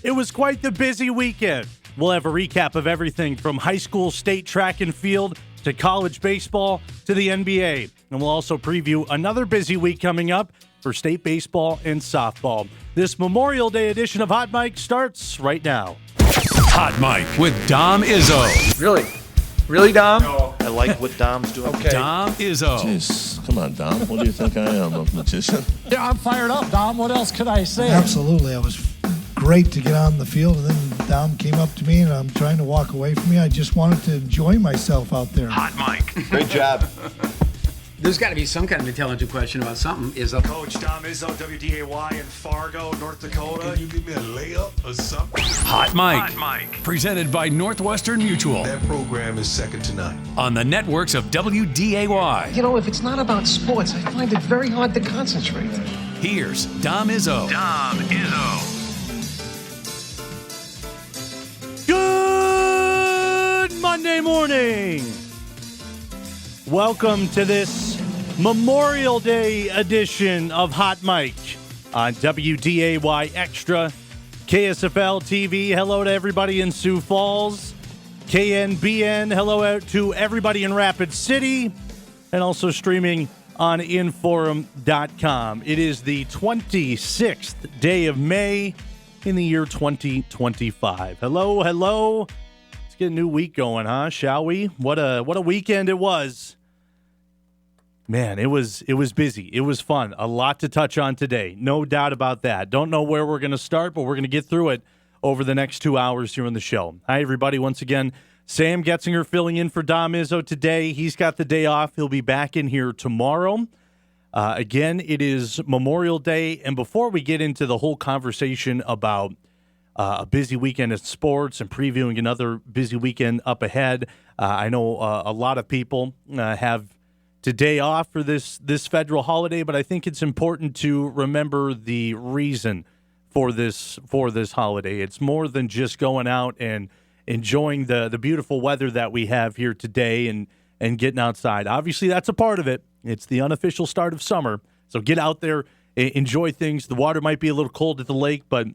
It was quite the busy weekend. We'll have a recap of everything from high school state track and field to college baseball to the NBA. And we'll also preview another busy week coming up for state baseball and softball. This Memorial Day edition of Hot Mic starts right now. Hot Mic with Dom Izzo. Really? Really, Dom? No. I like what Dom's doing. Okay. Dom Izzo. Jeez, come on, Dom. What do you think I am, a magician? Yeah, I'm fired up, Dom. What else could I say? Absolutely. It was great to get on the field, and then Dom came up to me, and I'm trying to walk away from me. I just wanted to enjoy myself out there. Hot Mic. Great job. There's got to be some kind of intelligent question about something. Coach Dom Izzo, WDAY in Fargo, North Dakota. Can you give me a layup or something? Hot Mic. Presented by Northwestern Mutual. That program is second to none. On the networks of WDAY. You know, if it's not about sports, I find it very hard to concentrate. Here's Dom Izzo. Good Monday morning. Welcome to this Memorial Day edition of Hot Mic on WDAY Extra, KSFL TV. Hello to everybody in Sioux Falls, KNBN. Hello out to everybody in Rapid City, and also streaming on Inforum.com. It is the 26th day of May in the year 2025. Hello. Let's get a new week going, huh? Shall we? What a weekend it was. Man, it was busy. It was fun. A lot to touch on today. No doubt about that. Don't know where we're going to start, but we're going to get through it over the next 2 hours here on the show. Hi, everybody. Once again, Sam Getzinger filling in for Dom Izzo today. He's got the day off. He'll be back in here tomorrow. Again, it is Memorial Day, and before we get into the whole conversation about a busy weekend of sports and previewing another busy weekend up ahead, I know a lot of people have today off for this federal holiday, but I think it's important to remember the reason for this holiday. It's more than just going out and enjoying the beautiful weather that we have here today and getting outside. Obviously, that's a part of it. It's the unofficial start of summer, so get out there, enjoy things. The water might be a little cold at the lake, but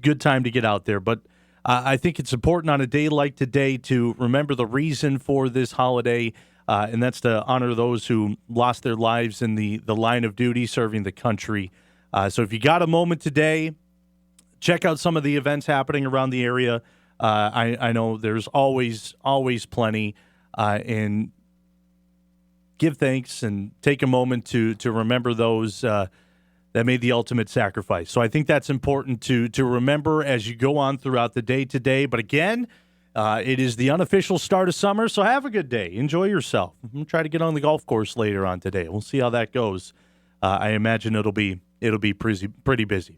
good time to get out there. But I think it's important on a day like today to remember the reason for this holiday, and that's to honor those who lost their lives in the line of duty serving the country. So if you got a moment today, check out some of the events happening around the area. I know there's always plenty, and give thanks and take a moment to remember those that made the ultimate sacrifice. So I think that's important to remember as you go on throughout the day today. But again, it is the unofficial start of summer, so have a good day. Enjoy yourself. I'm going to try to get on the golf course later on today. We'll see how that goes. I imagine it'll be pretty busy.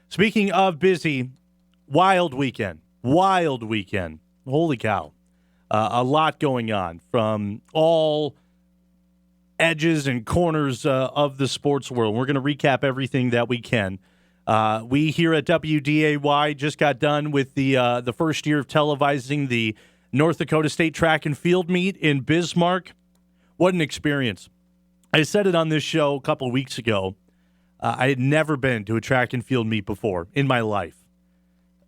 Speaking of busy, wild weekend. Holy cow. A lot going on from all edges and corners of the sports world. We're going to recap everything that we can. We here at WDAY just got done with the first year of televising the North Dakota State Track and Field Meet in Bismarck. What an experience. I said it on this show a couple of weeks ago. I had never been to a track and field meet before in my life.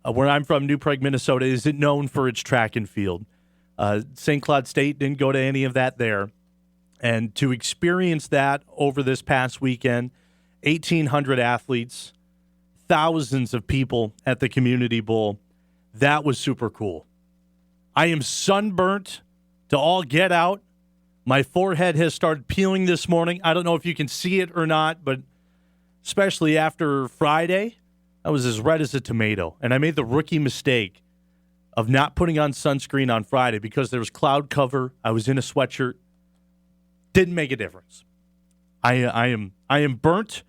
Where I'm from, New Prague, Minnesota, isn't known for its track and field. St. Cloud State didn't go to any of that there. And to experience that over this past weekend, 1,800 athletes, thousands of people at the Community Bowl, that was super cool. I am sunburnt to all get out. My forehead has started peeling this morning. I don't know if you can see it or not, but especially after Friday, I was as red as a tomato. And I made the rookie mistake of not putting on sunscreen on Friday because there was cloud cover. I was in a sweatshirt. Didn't make a difference. I am burnt,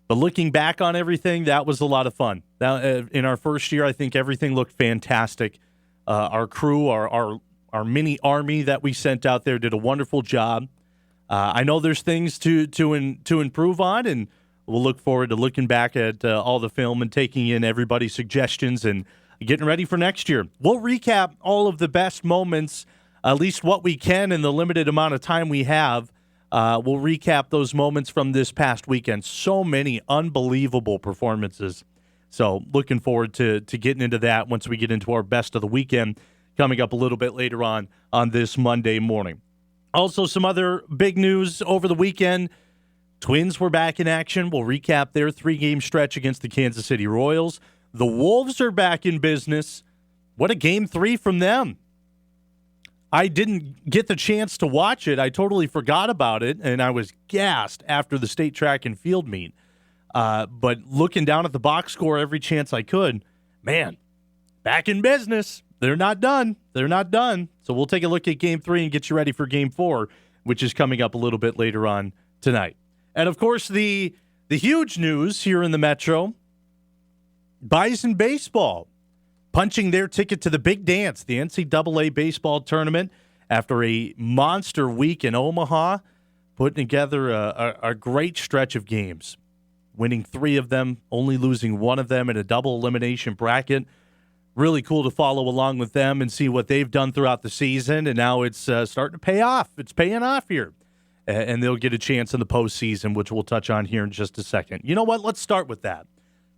but looking back on everything, that was a lot of fun. In our first year, I think everything looked fantastic. Our crew, our mini army that we sent out there did a wonderful job. I know there's things to improve on, and we'll look forward to looking back at all the film and taking in everybody's suggestions and getting ready for next year. We'll recap all of the best moments, at least what we can in the limited amount of time we have. We'll recap those moments from this past weekend. So many unbelievable performances. So looking forward to getting into that once we get into our best of the weekend coming up a little bit later on this Monday morning. Also, some other big news over the weekend. Twins were back in action. We'll recap their 3-game stretch against the Kansas City Royals. The Wolves are back in business. What a Game 3 from them. I didn't get the chance to watch it. I totally forgot about it, and I was gassed after the state track and field meet. But looking down at the box score every chance I could, man, back in business. They're not done. They're not done. So we'll take a look at Game 3 and get you ready for Game 4, which is coming up a little bit later on tonight. And, of course, the huge news here in the Metro, Bison Baseball punching their ticket to the big dance, the NCAA baseball tournament, after a monster week in Omaha, putting together a great stretch of games, winning 3 of them, only losing 1 of them in a double elimination bracket. Really cool to follow along with them and see what they've done throughout the season, and now it's starting to pay off. It's paying off here, and they'll get a chance in the postseason, which we'll touch on here in just a second. You know what? Let's start with that.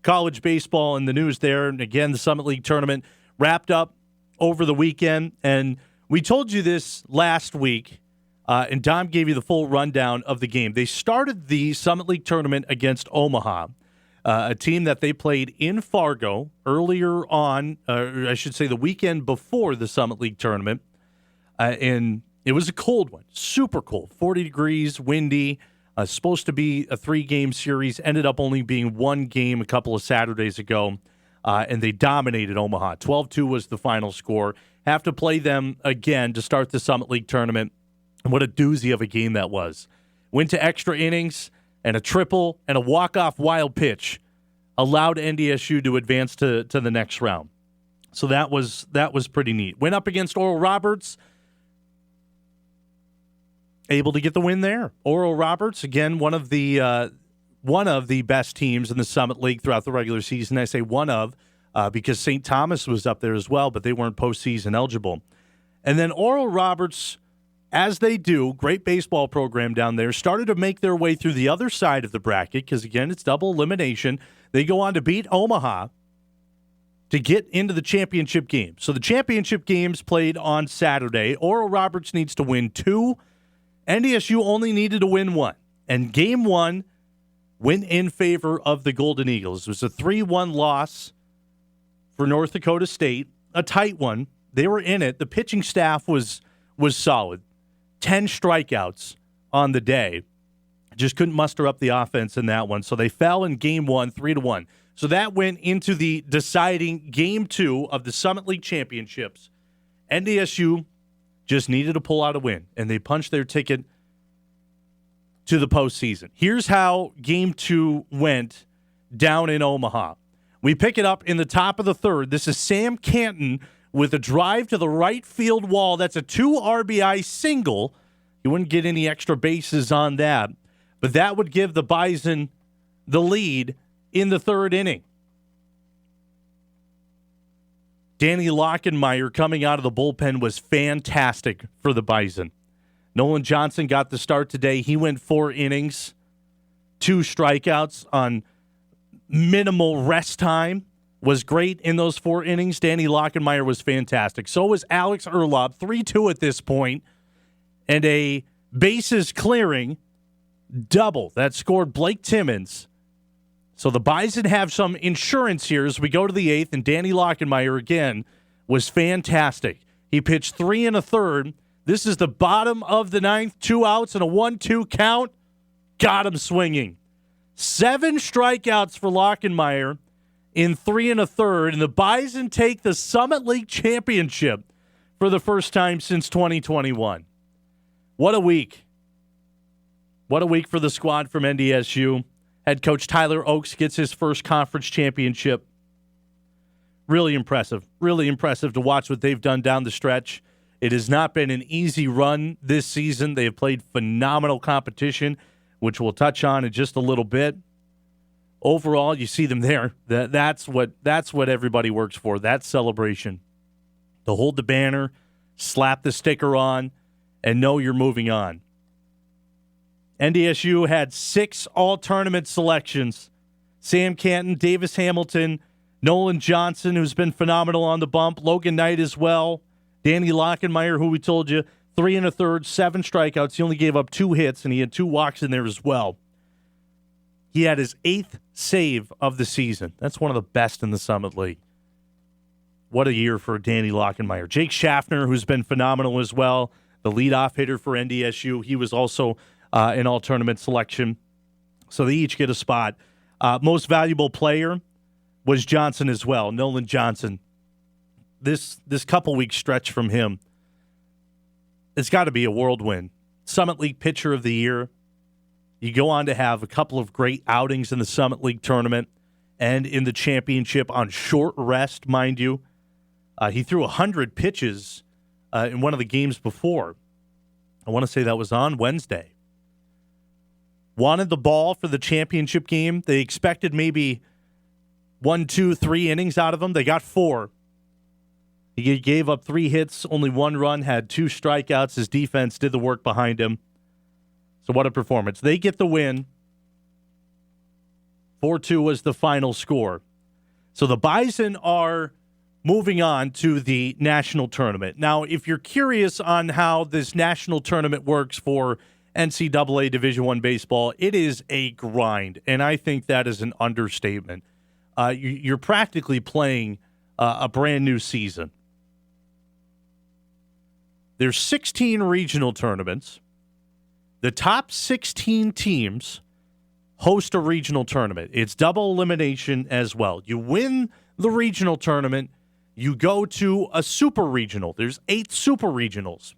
College baseball and the news there, and again, the Summit League tournament wrapped up over the weekend, and we told you this last week, and Dom gave you the full rundown of the game. They started the Summit League tournament against Omaha, a team that they played in Fargo earlier on, or I should say the weekend before the Summit League tournament, and it was a cold one, super cold, 40 degrees, windy. Supposed to be a 3-game series, ended up only being 1 game a couple of Saturdays ago, and they dominated Omaha. 12-2 was the final score. Have to play them again to start the Summit League tournament. And what a doozy of a game that was. Went to extra innings, and a triple and a walk-off wild pitch allowed NDSU to advance to the next round. So that was pretty neat. Went up against Oral Roberts, able to get the win there. Oral Roberts, again, one of the best teams in the Summit League throughout the regular season. I say one of because St. Thomas was up there as well, but they weren't postseason eligible. And then Oral Roberts, as they do, great baseball program down there, started to make their way through the other side of the bracket because, again, it's double elimination. They go on to beat Omaha to get into the championship game. So the championship game's played on Saturday. Oral Roberts needs to win 2. NDSU only needed to win 1, and Game 1 went in favor of the Golden Eagles. It was a 3-1 loss for North Dakota State, a tight one. They were in it. The pitching staff was solid. 10 strikeouts on the day. Just couldn't muster up the offense in that one, so they fell in Game 1, 3-1. So that went into the deciding Game 2 of the Summit League Championships. NDSU just needed to pull out a win, and they punched their ticket to the postseason. Here's how Game 2 went down in Omaha. We pick it up in the top of the 3rd. This is Sam Canton with a drive to the right field wall. That's a 2 RBI single. You wouldn't get any extra bases on that, but that would give the Bison the lead in the 3rd inning. Danny Lockenmeyer coming out of the bullpen was fantastic for the Bison. Nolan Johnson got the start today. He went 4 innings, 2 strikeouts on minimal rest time. Was great in those 4 innings. Danny Lockenmeyer was fantastic. So was Alex Erlob, 3-2 at this point, and a bases clearing double that scored Blake Timmons. So the Bison have some insurance here as we go to the 8th, and Danny Lockenmeyer, again, was fantastic. He pitched 3 1/3. This is the bottom of the 9th, 2 outs and a 1-2 count. Got him swinging. 7 strikeouts for Lockenmeyer in 3 1/3, and the Bison take the Summit League Championship for the first time since 2021. What a week. What a week for the squad from NDSU. Head coach Tyler Oakes gets his first conference championship. Really impressive. Really impressive to watch what they've done down the stretch. It has not been an easy run this season. They have played phenomenal competition, which we'll touch on in just a little bit. Overall, you see them there. That's what everybody works for, that celebration. To hold the banner, slap the sticker on, and know you're moving on. NDSU had 6 all-tournament selections. Sam Canton, Davis Hamilton, Nolan Johnson, who's been phenomenal on the bump, Logan Knight as well, Danny Lockenmeyer, who we told you, 3 1/3, 7 strikeouts. He only gave up 2 hits, and he had 2 walks in there as well. He had his 8th save of the season. That's one of the best in the Summit League. What a year for Danny Lockenmeyer. Jake Schaffner, who's been phenomenal as well, the leadoff hitter for NDSU. He was also an all-tournament selection. So they each get a spot. Most valuable player was Johnson as well, Nolan Johnson. This couple-week stretch from him, it's got to be a whirlwind. Summit League Pitcher of the Year. You go on to have a couple of great outings in the Summit League tournament and in the championship on short rest, mind you. He threw 100 pitches in one of the games before. I want to say that was on Wednesday. Wanted the ball for the championship game. They expected maybe 1, 2, 3 innings out of him. They got 4. He gave up 3 hits, only 1 run, had 2 strikeouts. His defense did the work behind him. So what a performance. They get the win. 4-2 was the final score. So the Bison are moving on to the national tournament. Now, if you're curious on how this national tournament works for NCAA Division I baseball, it is a grind, and I think that is an understatement. You're practically playing a brand new season. There's 16 regional tournaments. The top 16 teams host a regional tournament. It's double elimination as well. You win the regional tournament, you go to a super regional. There's 8 super regionals,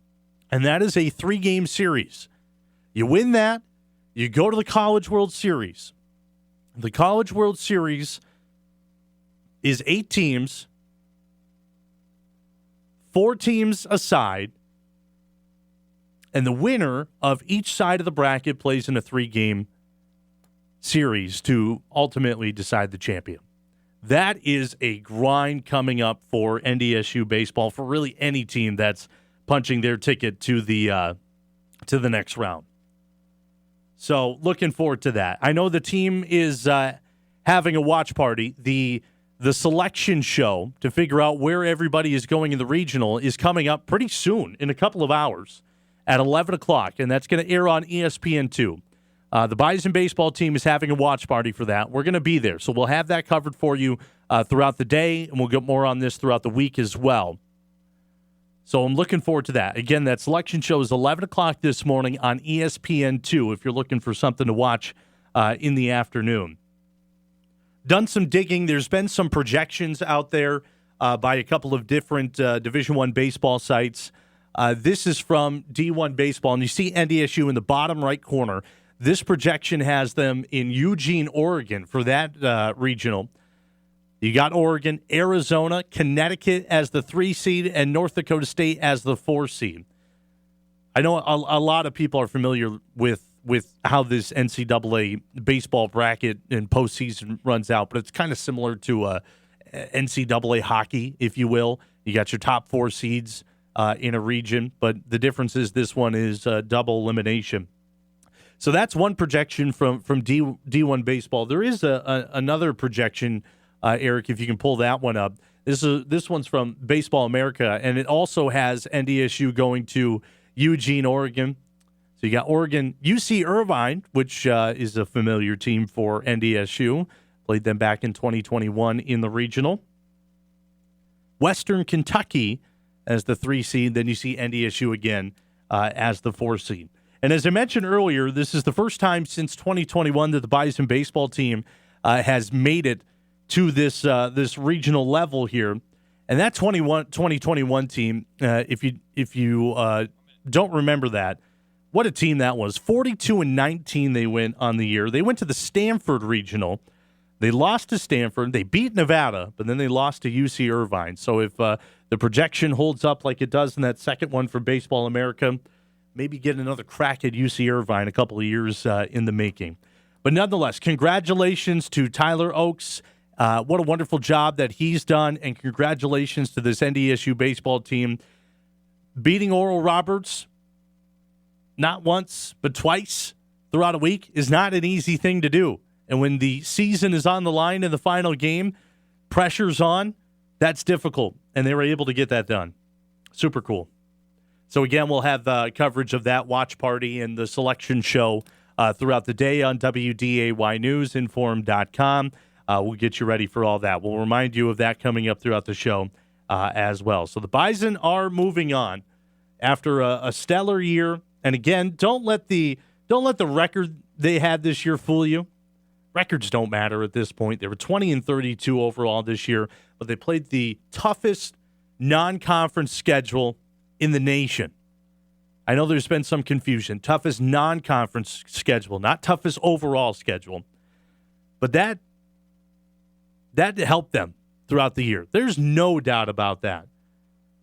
and that is a 3-game series. You win that, you go to the College World Series. The College World Series is 8 teams, 4 teams aside, and the winner of each side of the bracket plays in a 3-game series to ultimately decide the champion. That is a grind coming up for NDSU baseball, for really any team that's punching their ticket to the next round. So looking forward to that. I know the team is having a watch party. The selection show to figure out where everybody is going in the regional is coming up pretty soon, in a couple of hours, at 11 o'clock, and that's going to air on ESPN2. The Bison baseball team is having a watch party for that. We're going to be there, so we'll have that covered for you throughout the day, and we'll get more on this throughout the week as well. So I'm looking forward to that. Again, that selection show is 11 o'clock this morning on ESPN2 if you're looking for something to watch in the afternoon. Done some digging. There's been some projections out there by a couple of different Division I baseball sites. This is from D1 Baseball, and you see NDSU in the bottom right corner. This projection has them in Eugene, Oregon for that regional. You got Oregon, Arizona, Connecticut as the 3 seed, and North Dakota State as the 4 seed. I know a lot of people are familiar with how this NCAA baseball bracket and postseason runs out, but it's kind of similar to NCAA hockey, if you will. You got your top 4 seeds in a region, but the difference is this one is double elimination. So that's one projection from D1 Baseball. There is another projection, Eric, if you can pull that one up. This one's from Baseball America, and it also has NDSU going to Eugene, Oregon. So you got Oregon, UC Irvine, which is a familiar team for NDSU. Played them back in 2021 in the regional. Western Kentucky as the 3 seed. Then you see NDSU again as the 4 seed. And as I mentioned earlier, this is the first time since 2021 that the Bison baseball team has made it to this regional level here. And that 2021 team, if you don't remember that, what a team that was. 42-19 they went on the year. They went to the Stanford Regional. They lost to Stanford. They beat Nevada, but then they lost to UC Irvine. So if the projection holds up like it does in that second one for Baseball America, maybe get another crack at UC Irvine a couple of years in the making. But nonetheless, congratulations to Tyler Oakes. What a wonderful job that he's done, and congratulations to this NDSU baseball team. Beating Oral Roberts, not once, but twice throughout a week is not an easy thing to do. And when the season is on the line in the final game, pressure's on, that's difficult. And they were able to get that done. Super cool. So, again, we'll have coverage of that watch party and the selection show throughout the day on WDAY News, Inform.com. We'll get you ready for all that. We'll remind you of that coming up throughout the show as well. So the Bison are moving on after a stellar year. And, again, don't let the record they had this year fool you. Records don't matter at this point. They were 20-32 overall this year, but they played the toughest non-conference schedule in the nation. I know there's been some confusion. Toughest non-conference schedule, not toughest overall schedule. But that helped them throughout the year. There's no doubt about that.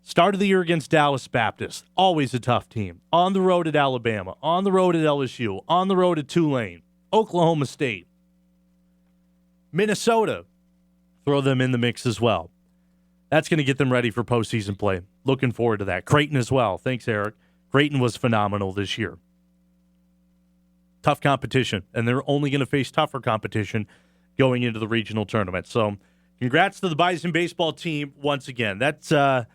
Start of the year against Dallas Baptist, always a tough team. On the road at Alabama, on the road at LSU, on the road at Tulane, Oklahoma State. Minnesota, throw them in the mix as well. That's going to get them ready for postseason play. Looking forward to that. Creighton as well. Thanks, Eric. Creighton was phenomenal this year. Tough competition, and they're only going to face tougher competition going into the regional tournament. So congrats to the Bison baseball team once again. That's a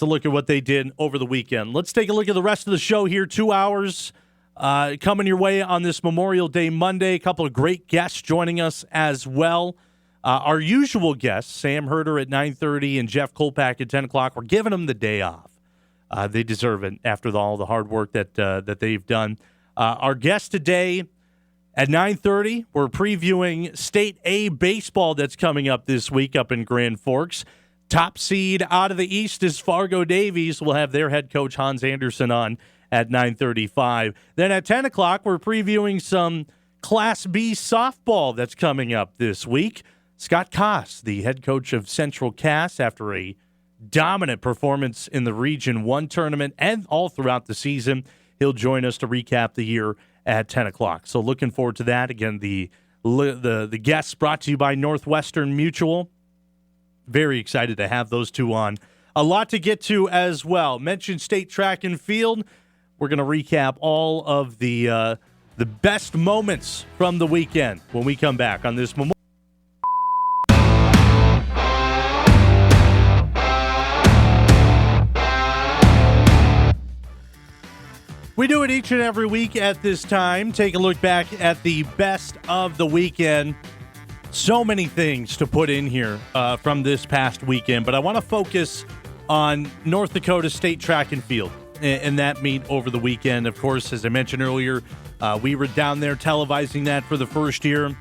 look at what they did over the weekend. Let's take a look at the rest of the show here. 2 hours coming your way on this Memorial Day Monday. A couple of great guests joining us as well. Our usual guests, Sam Herder at 9:30 and Jeff Kolpak at 10 o'clock, we're giving them the day off. They deserve it after all the hard work that they've done. Our guest today at 9:30, we're previewing State A baseball that's coming up this week up in Grand Forks. Top seed out of the East is Fargo Davies. We'll have their head coach, Hans Anderson, on at 9:35. Then at 10 o'clock, we're previewing some Class B softball that's coming up this week. Scott Kost, the head coach of Central Cass, after a dominant performance in the Region 1 tournament and all throughout the season, he'll join us to recap the year at 10 o'clock. So looking forward to that. Again, the guests brought to you by Northwestern Mutual. Very excited to have those two on. A lot to get to as well. Mentioned state track and field. We're going to recap all of the best moments from the weekend when we come back on this Memorial. We do it each and every week at this time. Take a look back at the best of the weekend. So many things to put in here from this past weekend, but I want to focus on North Dakota State Track and Field and that meet over the weekend. Of course, as I mentioned earlier, we were down there televising that for the first year.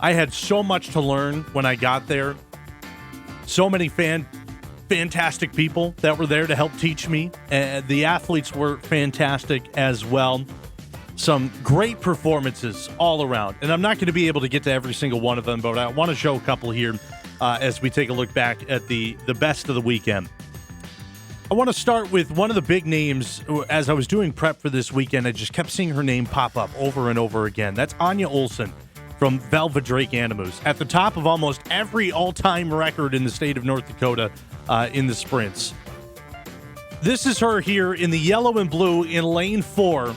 I had so much to learn when I got there. So many fantastic people that were there to help teach me. The athletes were fantastic as well. Some great performances all around. And I'm not going to be able to get to every single one of them, but I want to show a couple here as we take a look back at the best of the weekend. I want to start with one of the big names. As I was doing prep for this weekend, I just kept seeing her name pop up over and over again. That's Anya Olson from Velva Drake Animus, at the top of almost every all-time record in the state of North Dakota in the sprints. This is her here in the yellow and blue in lane 4,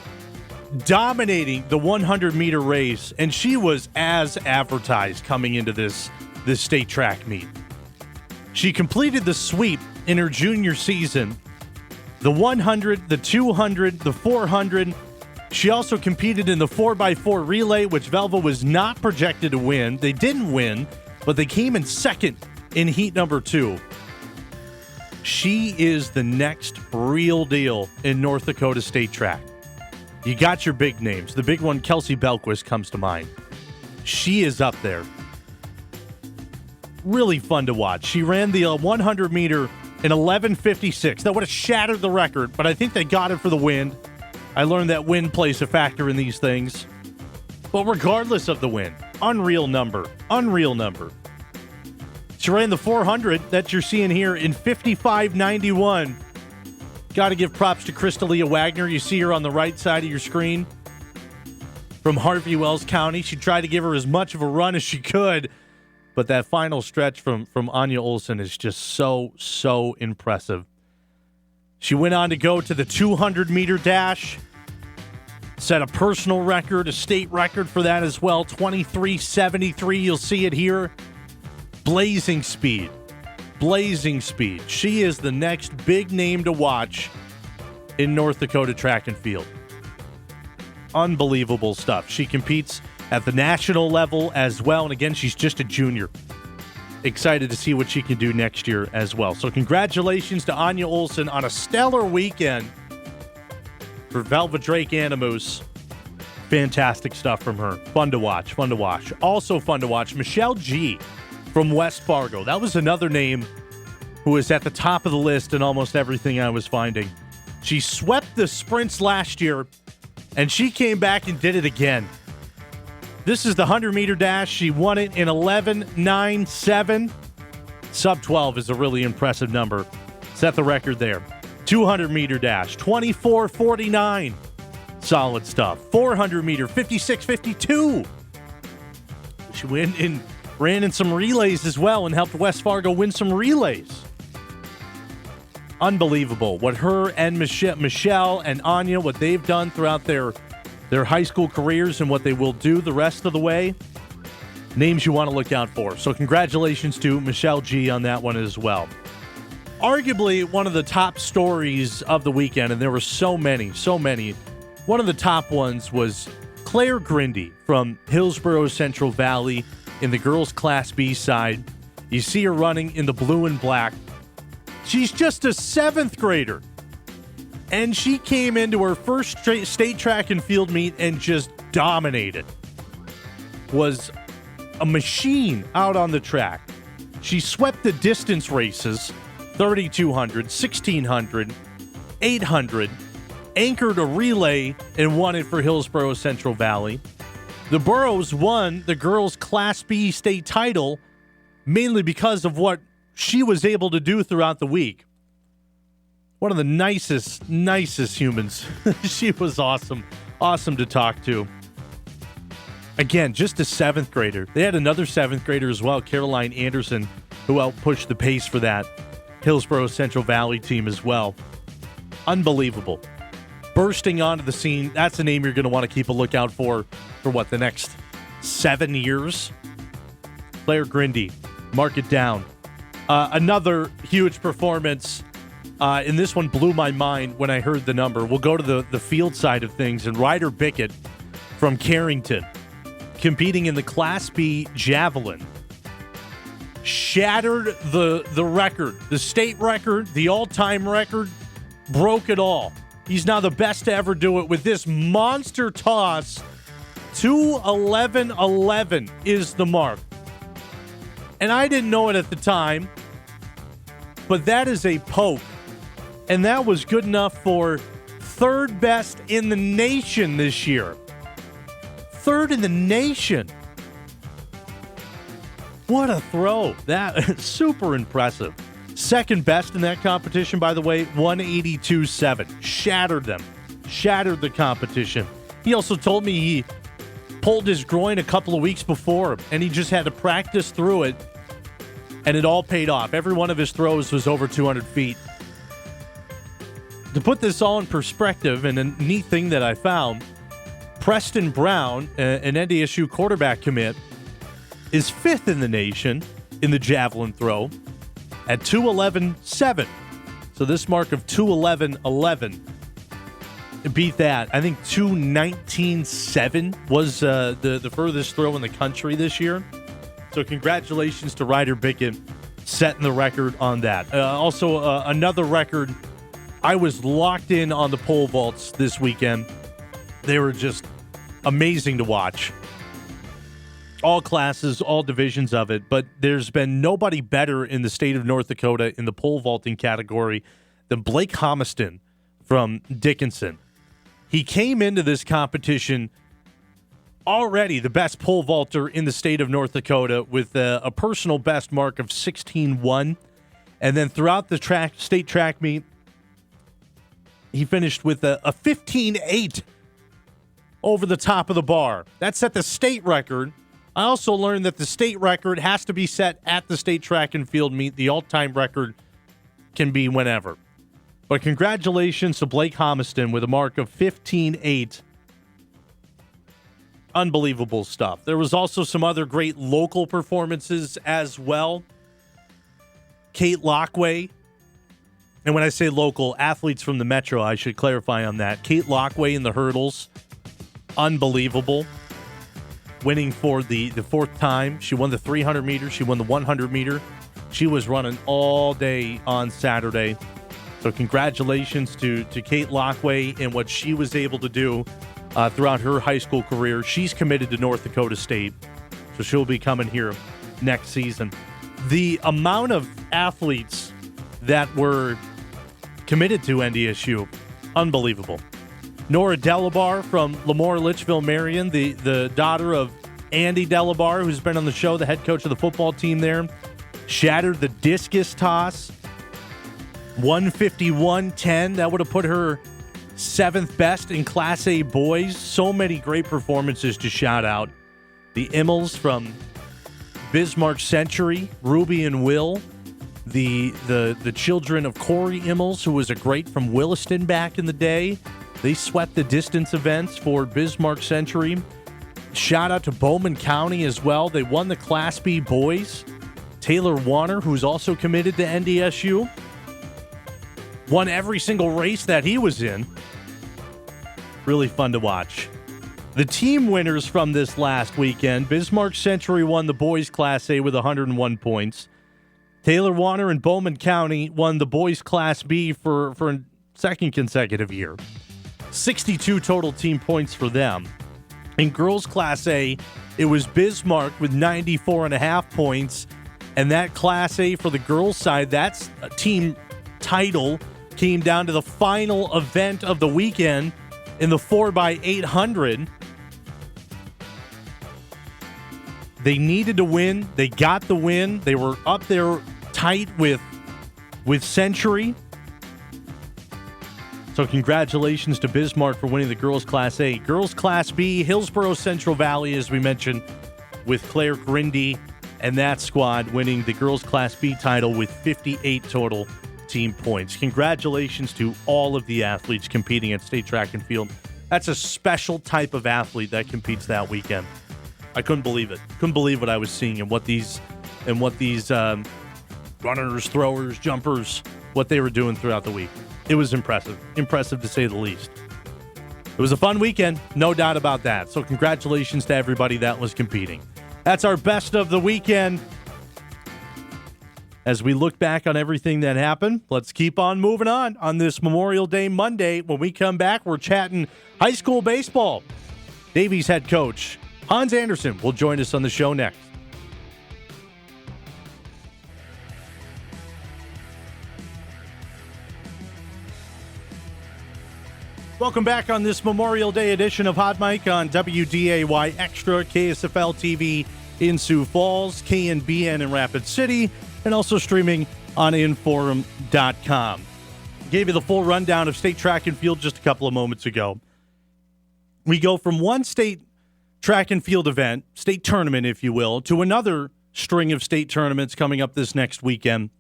dominating the 100-meter race, and she was as advertised coming into this state track meet. She completed the sweep in her junior season, the 100, the 200, the 400. She also competed in the 4x4 relay, which Velva was not projected to win. They didn't win, but they came in second in heat number 2. She is the next real deal in North Dakota State Track. You got your big names. The big one, Kelsey Belquist, comes to mind. She is up there. Really fun to watch. She ran the 100-meter in 11:56. That would have shattered the record, but I think they got it for the wind. I learned that wind plays a factor in these things. But regardless of the wind, unreal number. She ran the 400 that you're seeing here in 55:91. Got to give props to Crystalia Wagner. You see her on the right side of your screen from Harvey Wells County. She tried to give her as much of a run as she could, but that final stretch from Anya Olson is just so impressive. She went on to go to the 200-meter dash. Set a personal record, a state record for that as well. 23:73. You'll see it here. Blazing speed. Blazing speed. She is the next big name to watch in North Dakota track and field. Unbelievable stuff. She competes at the national level as well. And again, she's just a junior. Excited to see what she can do next year as well. So congratulations to Anya Olsen on a stellar weekend for Velvet Drake Animus. Fantastic stuff from her. Fun to watch. Fun to watch. Also fun to watch, Michelle G. from West Fargo. That was another name who was at the top of the list in almost everything I was finding. She swept the sprints last year, and she came back and did it again. This is the 100-meter dash. She won it in 11:9.7. Sub 12 is a really impressive number. Set the record there. 200-meter dash, 24:49. Solid stuff. 400-meter, 56:52. She went and ran in some relays as well and helped West Fargo win some relays. Unbelievable. What her and Michelle and Anya, what they've done throughout their high school careers and what they will do the rest of the way. Names you want to look out for. So congratulations to Michelle G on that one as well. Arguably one of the top stories of the weekend, and there were so many. One of the top ones was Claire Grindy from Hillsborough Central Valley in the girls' Class B side. You see her running in the blue and black. She's just a 7th grader. And she came into her first state track and field meet and just dominated. Was a machine out on the track. She swept the distance races, 3,200, 1,600, 800, anchored a relay and won it for Hillsborough Central Valley. The Burros won the girls' Class B state title mainly because of what she was able to do throughout the week. One of the nicest humans. She was awesome to talk to. Again, just a 7th grader. They had another 7th grader as well, Caroline Anderson, who helped push the pace for that Hillsborough Central Valley team as well. Unbelievable. Bursting onto the scene. That's a name you're going to want to keep a lookout for what, the next 7 years? Claire Grindy. Mark it down. Another huge performance. And this one blew my mind when I heard the number. We'll go to the field side of things. And Ryder Bickett from Carrington, competing in the Class B javelin, shattered the record, the state record, the all-time record, broke it all. He's now the best to ever do it with this monster toss. 2:11.11 is the mark. And I didn't know it at the time, but that is a poke. And that was good enough for 3rd best in the nation this year. 3rd in the nation. What a throw. That super impressive. 2nd best in that competition, by the way, 182.7. Shattered them. Shattered the competition. He also told me he pulled his groin a couple of weeks before, and he just had to practice through it, and it all paid off. Every one of his throws was over 200 feet. To put this all in perspective, and a neat thing that I found, Preston Brown, an NDSU quarterback commit, is 5th in the nation in the javelin throw at 2:11.7. So this mark of 2:11.11 beat that. I think 2:19.7 was the furthest throw in the country this year. So congratulations to Ryder Bickett setting the record on that. Also, another record. I was locked in on the pole vaults this weekend. They were just amazing to watch. All classes, all divisions of it, but there's been nobody better in the state of North Dakota in the pole vaulting category than Blake Homiston from Dickinson. He came into this competition already the best pole vaulter in the state of North Dakota with a personal best mark of 16.1. And then throughout the state track meet, he finished with a 15.8 over the top of the bar. That set the state record. I also learned that the state record has to be set at the state track and field meet. The all-time record can be whenever. But congratulations to Blake Homiston with a mark of 15.8 Unbelievable stuff. There was also some other great local performances as well. Kate Lockway, and when I say local, athletes from the Metro, I should clarify on that. Kate Lockway in the hurdles, unbelievable. Winning for the fourth time. She won the 300 meter. She won the 100 meter. She was running all day on Saturday. So congratulations to Kate Lockway and what she was able to do throughout her high school career. She's committed to North Dakota State, so she'll be coming here next season. The amount of athletes that were committed to NDSU, unbelievable. Nora Delabar from Lemoore Litchfield Marion, the daughter of Andy Delabar, who's been on the show, the head coach of the football team there, shattered the discus toss, 151.10. That would have put her 7th best in Class A boys. So many great performances to shout out. The Immels from Bismarck Century, Ruby and Will, the children of Corey Immels, who was a great from Williston back in the day. They swept the distance events for Bismarck Century. Shout out to Bowman County as well. They won the Class B boys. Taylor Warner, who's also committed to NDSU, won every single race that he was in. Really fun to watch. The team winners from this last weekend, Bismarck Century won the boys Class A with 101 points. Taylor Warner and Bowman County won the boys Class B for a second consecutive year. 62 total team points for them. In girls Class A, it was Bismarck with 94.5 points. And that Class A for the girls side, that's a team title, came down to the final event of the weekend in the 4x800. They needed to win. They got the win. They were up there tight with Century. So congratulations to Bismarck for winning the girls Class A. Girls Class B, Hillsborough Central Valley, as we mentioned, with Claire Grindy and that squad winning the girls Class B title with 58 total team points. Congratulations to all of the athletes competing at state track and field. That's a special type of athlete that competes that weekend. I couldn't believe it. Couldn't believe what I was seeing and what these runners, throwers, jumpers, what they were doing throughout the week. It was impressive. Impressive to say the least. It was a fun weekend, no doubt about that. So congratulations to everybody that was competing. That's our best of the weekend. As we look back on everything that happened, let's keep on moving on this Memorial Day Monday. When we come back, we're chatting high school baseball. Davies head coach Hans Anderson will join us on the show next. Welcome back on this Memorial Day edition of Hot Mic on WDAY Extra, KSFL TV in Sioux Falls, KNBN in Rapid City, and also streaming on Inforum.com. Gave you the full rundown of state track and field just a couple of moments ago. We go from one state track and field event, state tournament, if you will, to another string of state tournaments coming up this next weekend.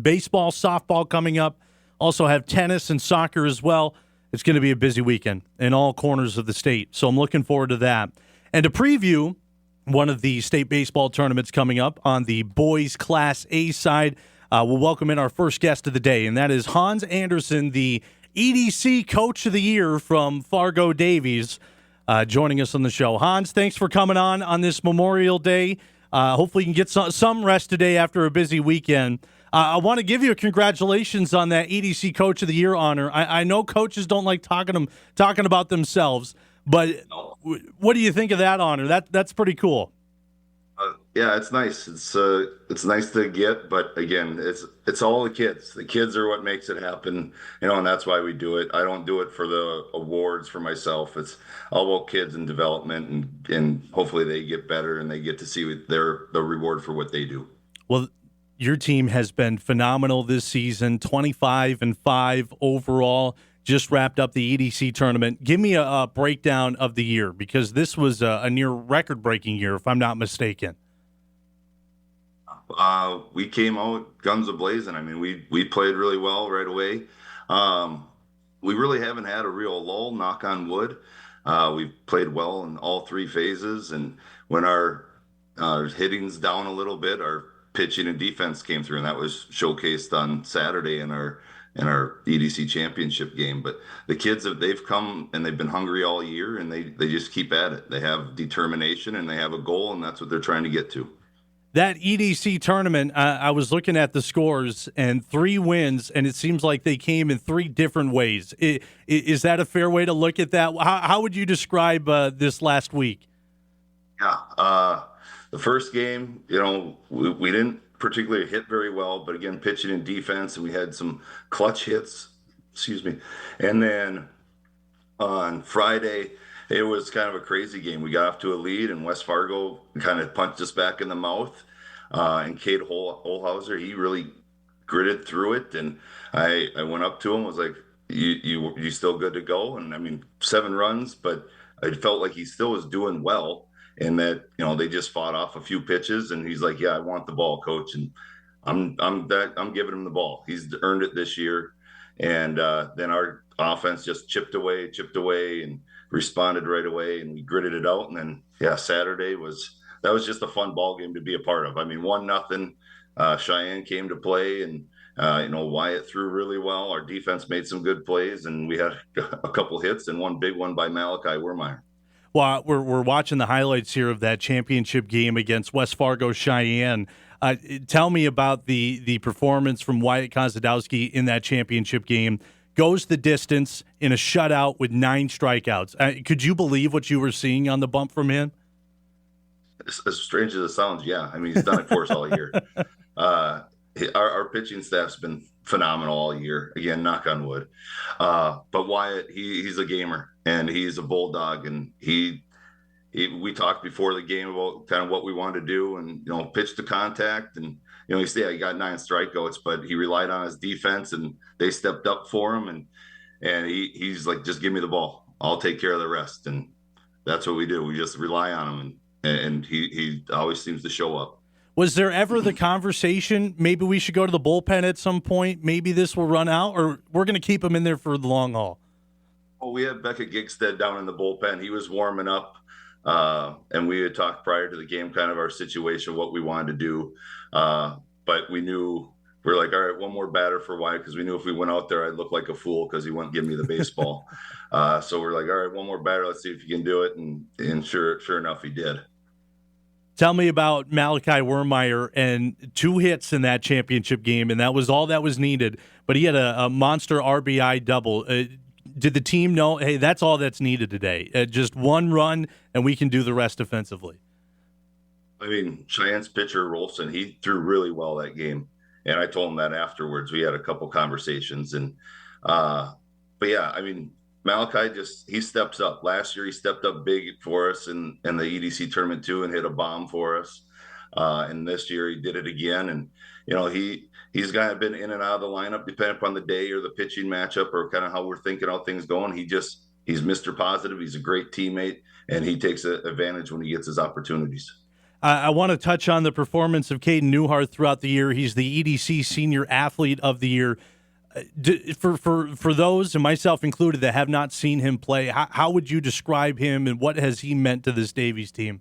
Baseball, softball coming up. Also have tennis and soccer as well. It's going to be a busy weekend in all corners of the state, so I'm looking forward to that. And to preview one of the state baseball tournaments coming up on the boys Class A side, we'll welcome in our first guest of the day, and that is Hans Anderson, the EDC Coach of the Year from Fargo Davies, joining us on the show. Hans, thanks for coming on this Memorial Day. Hopefully you can get some rest today after a busy weekend. I want to give you a congratulations on that EDC Coach of the Year honor. I know coaches don't like talking about themselves, but what do you think of that honor? That's pretty cool. Yeah, it's nice. It's nice to get, but again, it's all the kids. The kids are what makes it happen, and that's why we do it. I don't do it for the awards for myself. It's all about kids and development, and hopefully they get better and they get to see the reward for what they do. Well, your team has been phenomenal this season, 25-5 overall. Just wrapped up the EDC tournament. Give me a breakdown of the year, because this was a near record-breaking year, if I'm not mistaken. We came out guns a-blazing. I mean, we played really well right away. We really haven't had a real lull, knock on wood. We've played well in all three phases, and when our hitting's down a little bit, our pitching and defense came through, and that was showcased on Saturday in our EDC championship game. But the kids they've come and they've been hungry all year, and they just keep at it. They have determination and they have a goal, and that's what they're trying to get to. That EDC tournament, I was looking at the scores, and 3 wins, and it seems like they came in 3 different ways. Is that a fair way to look at that? How would you describe this last week? Yeah. The first game, we didn't particularly hit very well, but again, pitching and defense, and we had some clutch hits. Excuse me. And then on Friday, it was kind of a crazy game. We got off to a lead, and West Fargo kind of punched us back in the mouth. And Cade Holhauser, he really gritted through it. And I went up to him, was like, you still good to go? And I mean, 7 runs, but I felt like he still was doing well. And that, they just fought off a few pitches, and he's like, yeah, I want the ball, coach. And I'm giving him the ball. He's earned it this year. And then our offense just chipped away and responded right away, and we gritted it out. And then, Saturday was just a fun ball game to be a part of. I mean, 1-0, Cheyenne came to play, and Wyatt threw really well. Our defense made some good plays, and we had a couple hits and one big one by Malachi Wermeyer. Well, we're watching the highlights here of that championship game against West Fargo Cheyenne. Tell me about the performance from Wyatt Kozadowski in that championship game. Goes the distance in a shutout with 9 strikeouts. Could you believe what you were seeing on the bump from him? As strange as it sounds, yeah. I mean, he's done it for us all year. Our pitching staff's been phenomenal all year. Again, knock on wood. But Wyatt, he's a gamer, and he's a bulldog, and we talked before the game about kind of what we wanted to do, and pitch to contact, and he said he got 9 strikeouts, but he relied on his defense, and they stepped up for him, and he's like, just give me the ball, I'll take care of the rest. And that's what we do. We just rely on him, and he always seems to show up. Was there ever the conversation, maybe we should go to the bullpen at some point, maybe this will run out, or we're going to keep him in there for the long haul? Well, we had Becca Gigstead down in the bullpen. He was warming up, and we had talked prior to the game kind of our situation, what we wanted to do. But we're like, all right, one more batter for Wyatt, because we knew if we went out there, I'd look like a fool because he wouldn't give me the baseball. So we're like, all right, one more batter. Let's see if you can do it. And sure enough, he did. Tell me about Malachi Wermeyer and 2 hits in that championship game, and that was all that was needed. But he had a monster RBI double. Did the team know, hey, that's all that's needed today? Just 1 run, and we can do the rest offensively? I mean, Cheyenne's pitcher, Rolfson, he threw really well that game. And I told him that afterwards. We had a couple conversations. But yeah, I mean, Malachi he steps up. Last year, he stepped up big for us in the EDC tournament too, and hit a bomb for us. And this year he did it again. And, he's kind of been in and out of the lineup depending upon the day or the pitching matchup or kind of how we're thinking how things going. He's Mr. Positive. He's a great teammate, and he takes advantage when he gets his opportunities. I want to touch on the performance of Caden Newhart throughout the year. He's the EDC Senior Athlete of the Year. For those, and myself included, that have not seen him play, how would you describe him, and what has he meant to this Davies team?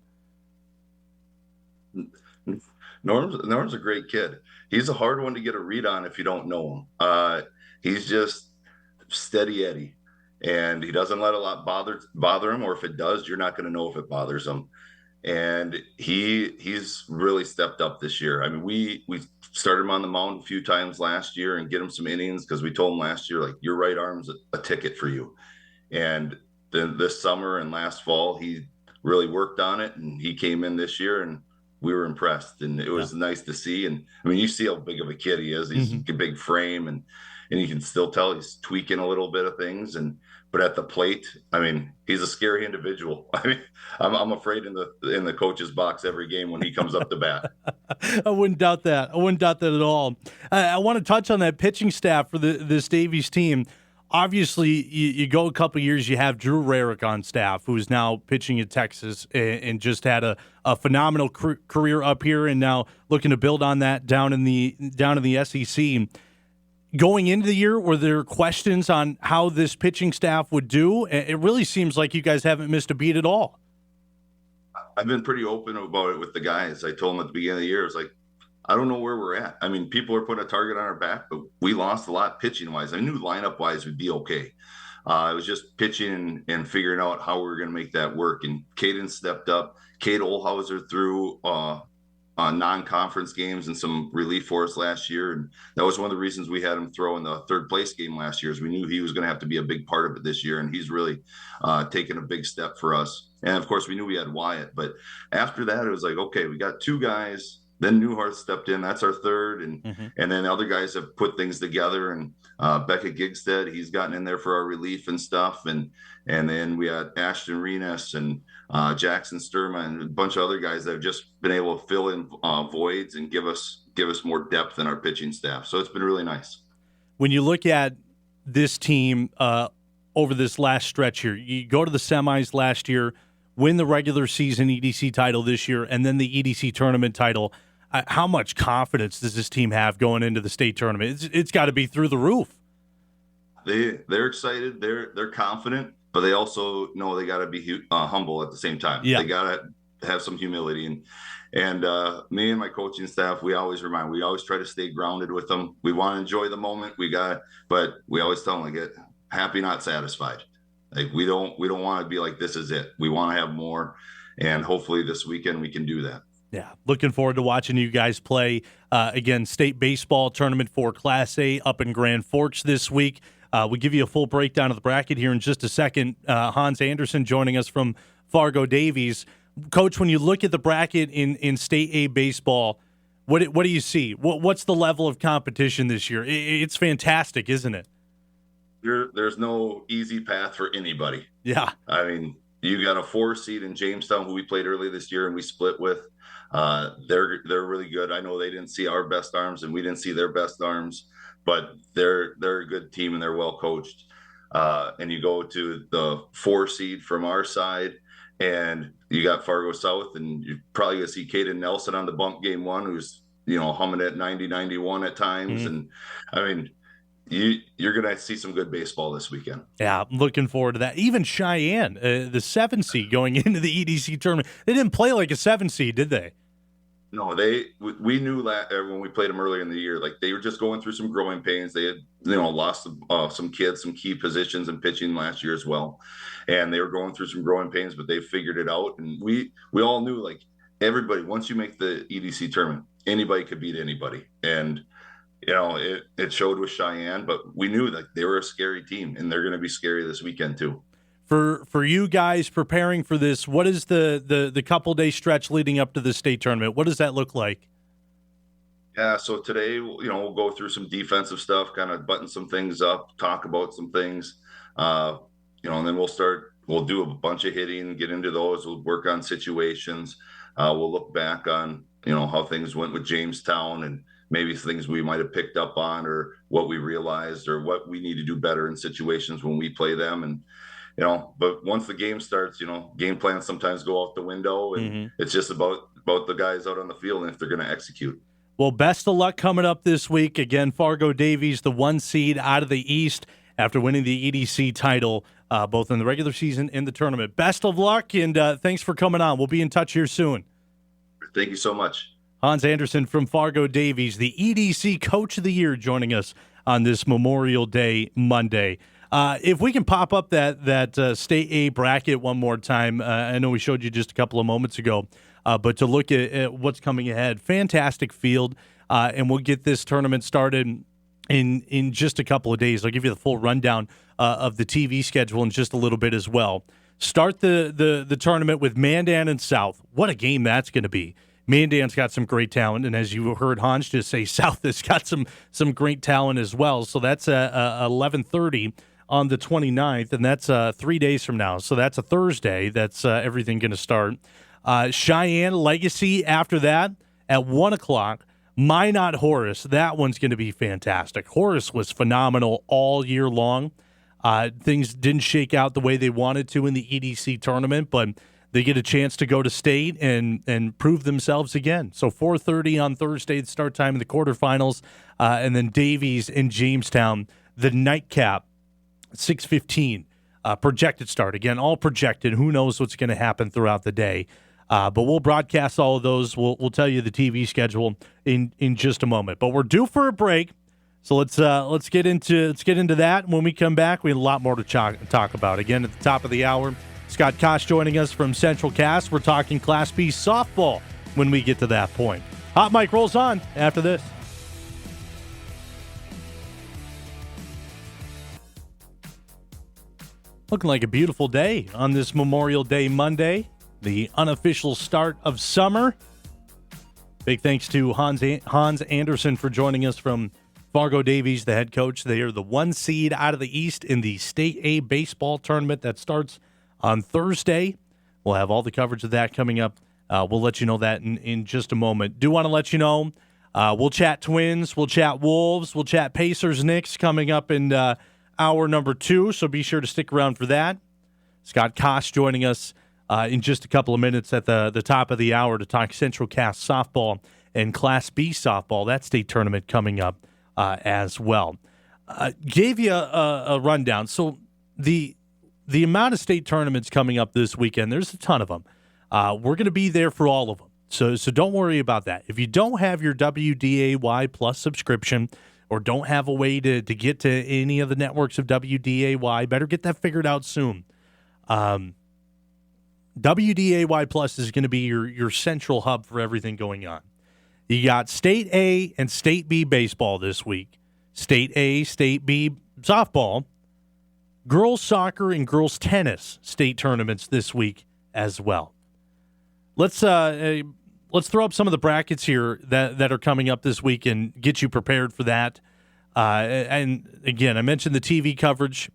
Norm's a great kid. He's a hard one to get a read on if you don't know him. He's just steady Eddie, and he doesn't let a lot bother him, or if it does, you're not going to know if it bothers him. And he's really stepped up this year. I mean, we started him on the mound a few times last year and get him some innings, because we told him last year, like, your right arm's a ticket for you. And then this summer and last fall, he really worked on it, and he came in this year, and we were impressed, and it was nice to see. And I mean, you see how big of a kid he is. He's a big frame, and you can still tell he's tweaking a little bit of things. But at the plate, I mean, he's a scary individual. I mean, I'm afraid in the coach's box every game when he comes up to bat. I wouldn't doubt that. At all. I want to touch on that pitching staff for this Davies team. Obviously, you go a couple years, you have Drew Rarick on staff, who's now pitching at Texas and just had a phenomenal career up here, and now looking to build on that down in the SEC. going into the year, were there questions on how this pitching staff would do? It really seems like you guys haven't missed a beat at all. I've been pretty open about it with the guys. I told them at the beginning of the year, I was like, I don't know where we're at. I mean, people are putting a target on our back, but we lost a lot pitching wise. I knew lineup wise would be okay. It was just pitching and figuring out how we were going to make that work. And Caden stepped up. Kate Olhauser threw non-conference games and some relief for us last year. And that was one of the reasons we had him throw in the third place game last year, is we knew he was going to have to be a big part of it this year. And he's really taken a big step for us. And of course we knew we had Wyatt, but after that, it was like, okay, we got two guys. Then Newhart stepped in. That's our third. And then other guys have put things together. And Becca Gigstead, he's gotten in there for our relief and stuff. And then we had Ashton Renes and Jackson Sturma and a bunch of other guys that have just been able to fill in voids and give us more depth in our pitching staff. So it's been really nice. When you look at this team over this last stretch here, you go to the semis last year, win the regular season EDC title this year, and then the EDC tournament title. How much confidence does this team have going into the state tournament? It's got to be through the roof. They're excited. They're confident, but they also know they got to be humble at the same time. Yeah. They got to have some humility. And me and my coaching staff, we always try to stay grounded with them. We want to enjoy the moment. But we always tell them, get happy, not satisfied. Like we don't want to be like, this is it. We want to have more. And hopefully this weekend we can do that. Yeah, looking forward to watching you guys play. Again, state baseball tournament for Class A up in Grand Forks this week. We'll give you a full breakdown of the bracket here in just a second. Hans Anderson joining us from Fargo Davies. Coach, when you look at the bracket in State A baseball, what do you see? What's the level of competition this year? It's fantastic, isn't it? There's no easy path for anybody. Yeah. I mean, you got a 4 seed in Jamestown, who we played early this year and we split with. They're really good. I know they didn't see our best arms and we didn't see their best arms, but they're a good team and they're well coached. And you go to the 4 seed from our side, and you got Fargo South, and you're probably gonna see Caden Nelson on the bump game 1, who's humming at 90-91 at times. And I mean, you're going to see some good baseball this weekend. Yeah, I'm looking forward to that. Even Cheyenne, the 7 seed going into the EDC tournament, they didn't play like a 7 seed, did they? No, we knew that when we played them earlier in the year, like they were just going through some growing pains. They had lost some kids, some key positions in pitching last year as well, and they were going through some growing pains, but they figured it out. And we all knew, like, everybody, once you make the EDC tournament, anybody could beat anybody. And it showed with Cheyenne, but we knew that they were a scary team, and they're going to be scary this weekend too. For you guys preparing for this, what is the couple day stretch leading up to the state tournament? What does that look like? Yeah, so today, we'll go through some defensive stuff, kind of button some things up, talk about some things, and then we'll do a bunch of hitting, get into those. We'll work on situations. We'll look back on, how things went with Jamestown and maybe things we might have picked up on, or what we realized, or what we need to do better in situations when we play them. And, but once the game starts, game plans sometimes go out the window, and it's just about the guys out on the field and if they're going to execute. Well, best of luck coming up this week. Again, Fargo Davies, the 1 seed out of the East after winning the EDC title, both in the regular season and the tournament. Best of luck, and thanks for coming on. We'll be in touch here soon. Thank you so much. Hans Anderson from Fargo Davies, the EDC Coach of the Year, joining us on this Memorial Day Monday. If we can pop up that State A bracket one more time, I know we showed you just a couple of moments ago, but to look at what's coming ahead, fantastic field, and we'll get this tournament started in just a couple of days. I'll give you the full rundown of the TV schedule in just a little bit as well. Start the tournament with Mandan and South. What a game that's going to be. Mandan's got some great talent, and as you heard Hans just say, South has got some great talent as well. So that's 11:30 on the 29th, and that's 3 days from now. So that's a Thursday. That's everything going to start. Cheyenne Legacy after that at 1 o'clock. Minot Horace, that one's going to be fantastic. Horace was phenomenal all year long. Things didn't shake out the way they wanted to in the EDC tournament, but they get a chance to go to state and prove themselves again. So 4:30 on Thursday, the start time of the quarterfinals, and then Davies in Jamestown, the nightcap, 6:15. Projected start. Again, all projected. Who knows what's going to happen throughout the day. But we'll broadcast all of those. We'll tell you the TV schedule in just a moment. But we're due for a break. So let's get into that. When we come back, we have a lot more to talk about. Again, at the top of the hour, Scott Kost joining us from Central Cast. We're talking Class B softball when we get to that point. Hot Mic rolls on after this. Looking like a beautiful day on this Memorial Day Monday, the unofficial start of summer. Big thanks to Hans Anderson for joining us from Fargo Davies, the head coach. They are the 1 seed out of the East in the State A baseball tournament that starts on Thursday. We'll have all the coverage of that coming up. We'll let you know that in just a moment. Do want to let you know, we'll chat Twins, we'll chat Wolves, we'll chat Pacers, Knicks coming up in hour number 2, so be sure to stick around for that. Scott Kost joining us in just a couple of minutes at the top of the hour to talk Central Cast softball and Class B softball, that state tournament coming up as well. Gave you a rundown. So the amount of state tournaments coming up this weekend, there's a ton of them. We're going to be there for all of them. So don't worry about that. If you don't have your WDAY Plus subscription or don't have a way to get to any of the networks of WDAY, better get that figured out soon. WDAY Plus is going to be your central hub for everything going on. You got State A and State B baseball this week. State A, State B softball. Girls soccer and girls tennis state tournaments this week as well. Let's throw up some of the brackets here that are coming up this week and get you prepared for that. And again, I mentioned the TV coverage.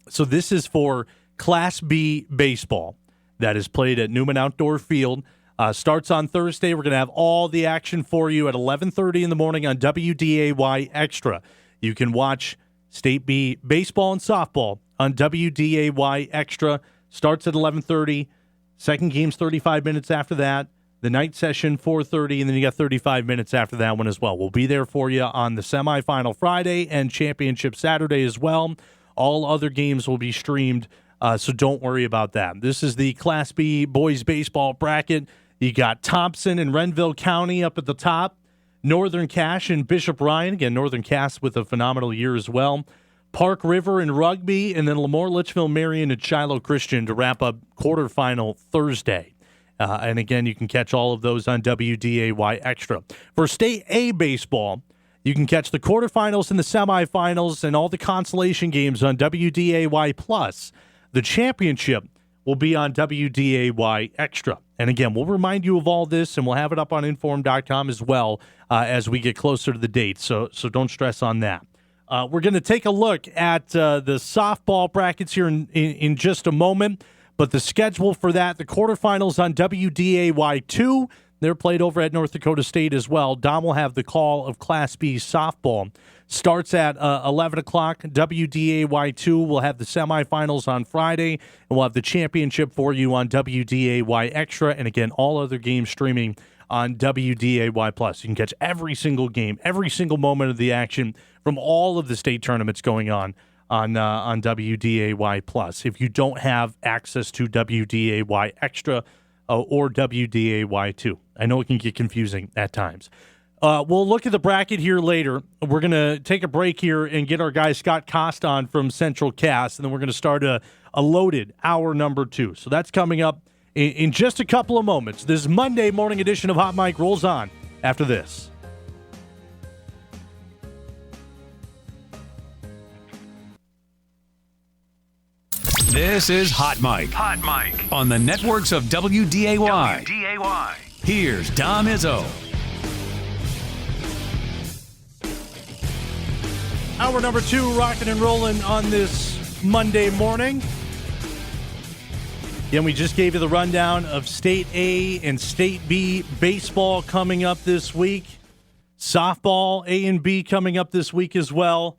So this is for Class B baseball that is played at Newman Outdoor Field. Starts on Thursday. We're going to have all the action for you at 11:30 in the morning on WDAY Extra. You can watch State B baseball and softball on WDAY Extra. Starts at 11:30. Second game's 35 minutes after that. The night session, 4:30, and then you got 35 minutes after that one as well. We'll be there for you on the semifinal Friday and championship Saturday as well. All other games will be streamed, so don't worry about that. This is the Class B boys baseball bracket. You got Thompson and Renville County up at the top. Northern Cache and Bishop Ryan. Again, Northern Cache with a phenomenal year as well. Park River and Rugby, and then Lemoore, Litchfield, Marion, and Shiloh Christian to wrap up quarterfinal Thursday. And again, you can catch all of those on WDAY Extra. For State A baseball, you can catch the quarterfinals and the semifinals and all the consolation games on WDAY Plus. The championship will be on WDAY Extra. And again, we'll remind you of all this, and we'll have it up on inform.com as well as we get closer to the date. So don't stress on that. We're going to take a look at the softball brackets here in just a moment. But the schedule for that, the quarterfinals on WDAY2, they're played over at North Dakota State as well. Dom will have the call of Class B softball. Starts at 11 o'clock. WDAY2 will have the semifinals on Friday, and we'll have the championship for you on WDAY Extra. And again, all other games streaming on WDAY Plus. You can catch every single game, every single moment of the action from all of the state tournaments going on WDAY Plus. If you don't have access to WDAY Extra or WDAY2, I know it can get confusing at times. We'll look at the bracket here later. We're going to take a break here and get our guy Scott Kost on from Central Cast, and then we're going to start a loaded hour number 2. So that's coming up in just a couple of moments. This Monday morning edition of Hot Mic rolls on after this. This is Hot Mic. Hot Mic. On the networks of WDAY. Here's Dom Izzo. Hour number 2, rocking and rolling on this Monday morning. Again, we just gave you the rundown of State A and State B baseball coming up this week. Softball A and B coming up this week as well.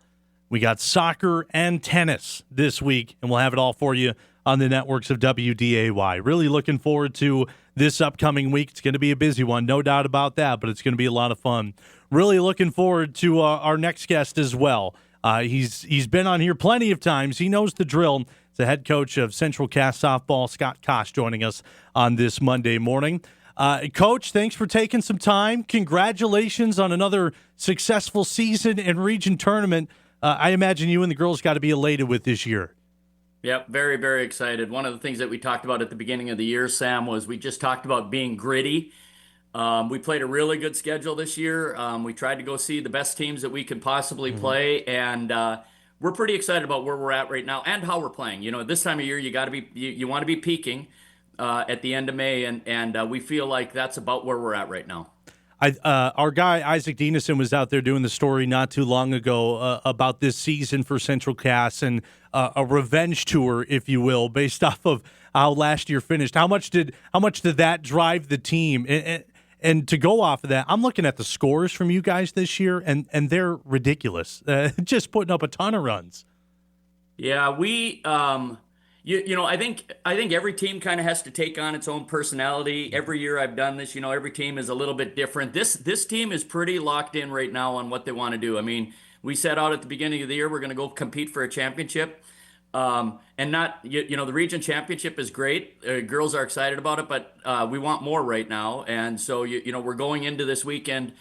We got soccer and tennis this week, and we'll have it all for you on the networks of WDAY. Really looking forward to this upcoming week. It's going to be a busy one, no doubt about that, but it's going to be a lot of fun. Really looking forward to our next guest as well. He's been on here plenty of times. He knows the drill. It's the head coach of Central Cass Softball, Scott Kost, joining us on this Monday morning. Coach, thanks for taking some time. Congratulations on another successful season and region tournament. I imagine you and the girls got to be elated with this year. Yep, very, very excited. One of the things that we talked about at the beginning of the year, Sam, was we just talked about being gritty. We played a really good schedule this year. We tried to go see the best teams that we could possibly play, and we're pretty excited about where we're at right now and how we're playing. You know, this time of year, you want to be peaking at the end of May, and we feel like that's about where we're at right now. Our guy Isaac Dienison was out there doing the story not too long ago about this season for Central Cass and a revenge tour, if you will, based off of how last year finished. How much did that drive the team? And to go off of that, I'm looking at the scores from you guys this year, and they're ridiculous. Just putting up a ton of runs. Yeah, we. I think every team kind of has to take on its own personality. Every year I've done this, every team is a little bit different. This team is pretty locked in right now on what they want to do. I mean, we set out at the beginning of the year, we're going to go compete for a championship. And not, the region championship is great. Girls are excited about it, but we want more right now. And so, we're going into this weekend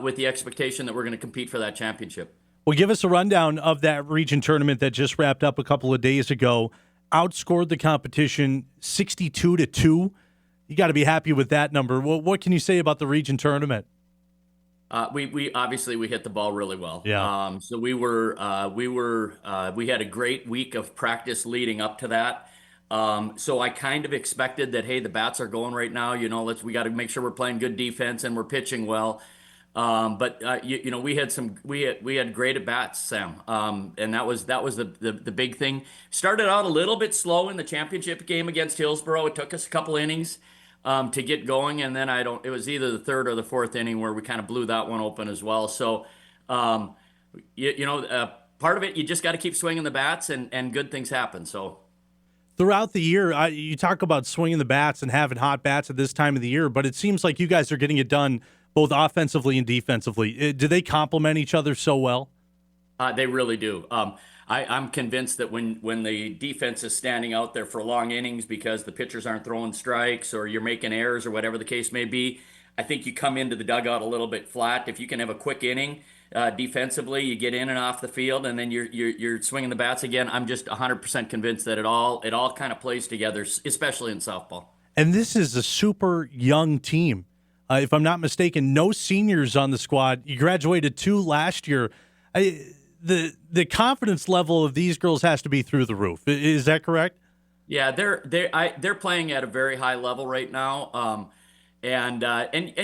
with the expectation that we're going to compete for that championship. Well, give us a rundown of that region tournament that just wrapped up a couple of days ago. Outscored the competition 62-2. You got to be happy with that number. What can you say about the region tournament? We obviously we hit the ball really well. Yeah. So we had a great week of practice leading up to that. So I kind of expected that, hey, the bats are going right now. We got to make sure we're playing good defense and we're pitching well. But we had great at bats, Sam. And that was the big thing. Started out a little bit slow in the championship game against Hillsborough. It took us a couple innings to get going, and then it was either the third or the fourth inning where we kind of blew that one open as well. So, part of it, you just got to keep swinging the bats, and good things happen. So. Throughout the year, you talk about swinging the bats and having hot bats at this time of the year, but it seems like you guys are getting it done both offensively and defensively. Do they complement each other so well? They really do. I'm convinced that when the defense is standing out there for long innings because the pitchers aren't throwing strikes or you're making errors or whatever the case may be, I think you come into the dugout a little bit flat. If you can have a quick inning defensively, you get in and off the field, and then you're swinging the bats again. I'm just 100% convinced that it all kind of plays together, especially in softball. And this is a super young team. If I'm not mistaken, no seniors on the squad. You graduated 2 last year. The confidence level of these girls has to be through the roof. Is that correct? Yeah, they're playing at a very high level right now, and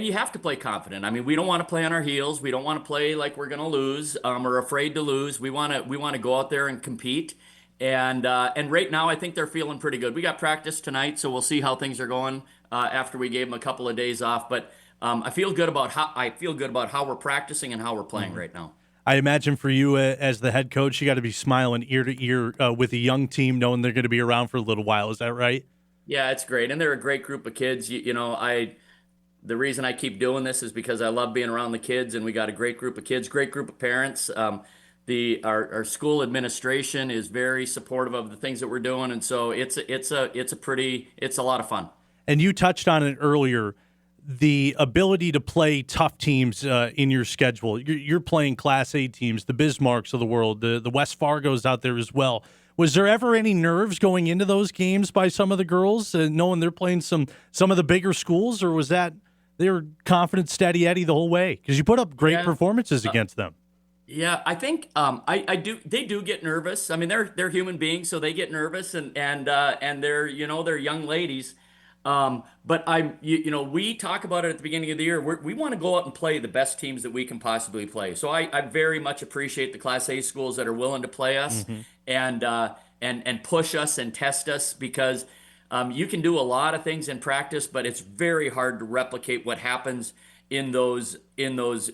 you have to play confident. I mean, we don't want to play on our heels. We don't want to play like we're going to lose or afraid to lose. We want to go out there and compete. And right now, I think they're feeling pretty good. We got practice tonight, so we'll see how things are going after we gave them a couple of days off. But I feel good about how we're practicing and how we're playing right now. I imagine for you as the head coach, you got to be smiling ear to ear with a young team, knowing they're going to be around for a little while. Is that right? Yeah, it's great, and they're a great group of kids. The reason I keep doing this is because I love being around the kids, and we got a great group of kids, great group of parents. Our school administration is very supportive of the things that we're doing, and so it's a lot of fun. And you touched on it earlier, the ability to play tough teams in your schedule. You're playing Class A teams, the Bismarcks of the world, the West Fargos out there as well. Was there ever any nerves going into those games by some of the girls, knowing they're playing some of the bigger schools, or was that they were confident, steady Eddie the whole way? Because you put up great performances against them. Yeah, I think I do. They do get nervous. I mean, they're human beings, so they get nervous, and they're they're young ladies. But we talk about it at the beginning of the year. We want to go out and play the best teams that we can possibly play. So I very much appreciate the Class A schools that are willing to play us and push us and test us, because you can do a lot of things in practice, but it's very hard to replicate what happens in those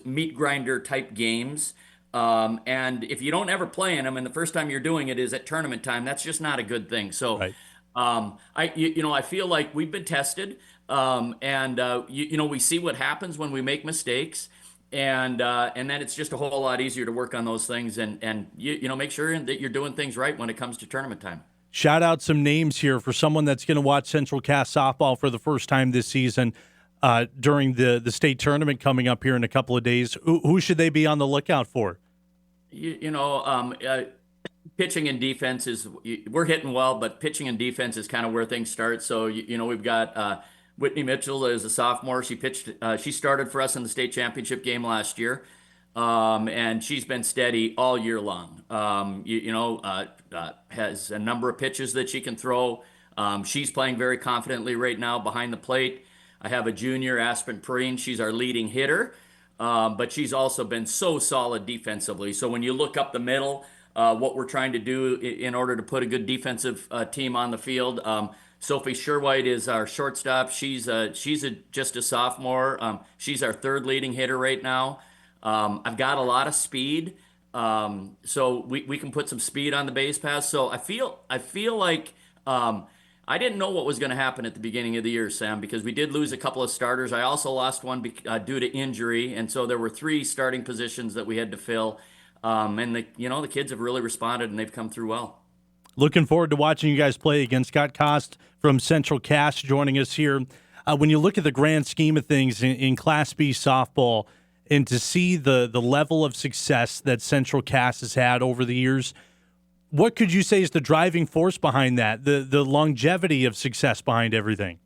meat grinder type games. And if you don't ever play in them, and the first time you're doing it is at tournament time, that's just not a good thing. So. Right. I feel like we've been tested, and we see what happens when we make mistakes, and then it's just a whole lot easier to work on those things and make sure that you're doing things right when it comes to tournament time. Shout out some names here for someone that's going to watch Central Cass softball for the first time this season during the state tournament coming up here in a couple of days. Who should they be on the lookout for? Pitching and defense we're hitting well, but pitching and defense is kind of where things start. So we've got Whitney Mitchell as a sophomore. She started for us in the state championship game last year, and she's been steady all year long. Has a number of pitches that she can throw. She's playing very confidently right now behind the plate. I have a junior, Aspen Perrine. She's our leading hitter, but she's also been so solid defensively. So when you look up the middle, what we're trying to do in order to put a good defensive team on the field. Sophie Sherwhite is our shortstop. She's just a sophomore. She's our third leading hitter right now. I've got a lot of speed, so we can put some speed on the base pass. So I feel like I didn't know what was going to happen at the beginning of the year, Sam, because we did lose a couple of starters. I also lost one due to injury, and so there were 3 starting positions that we had to fill. And the kids have really responded and they've come through well. Looking forward to watching you guys play against Scott Kost from Central Cass joining us here. When you look at the grand scheme of things in Class B softball and to see the level of success that Central Cass has had over the years, what could you say is the driving force behind that, the longevity of success behind everything?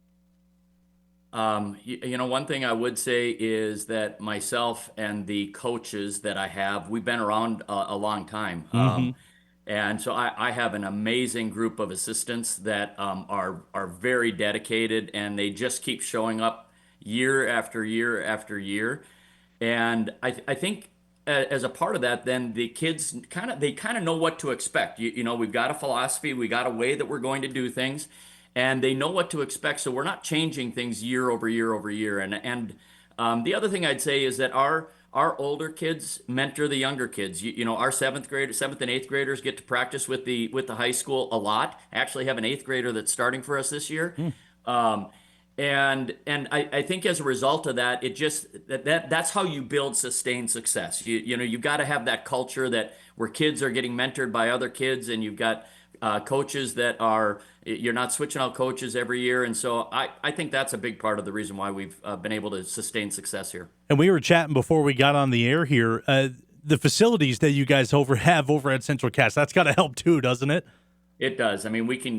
One thing I would say is that myself and the coaches that I have, we've been around a long time. And so I have an amazing group of assistants that are very dedicated, and they just keep showing up year after year after year. And I think as a part of that, then the kids kind of know what to expect. We've got a philosophy, we got a way that we're going to do things, and they know what to expect. So we're not changing things year over year over year. And the other thing I'd say is that our older kids mentor the younger kids. Our seventh and eighth graders get to practice with the high school a lot. I actually have an eighth grader that's starting for us this year. And I think as a result of that, it just that's how you build sustained success. You've got to have that culture where kids are getting mentored by other kids, and you've got coaches you're not switching out coaches every year. And so I think that's a big part of the reason why we've been able to sustain success here. And we were chatting before we got on the air here. The facilities that you guys have over at Central Cass, that's got to help too, doesn't it? It does. I mean, we can,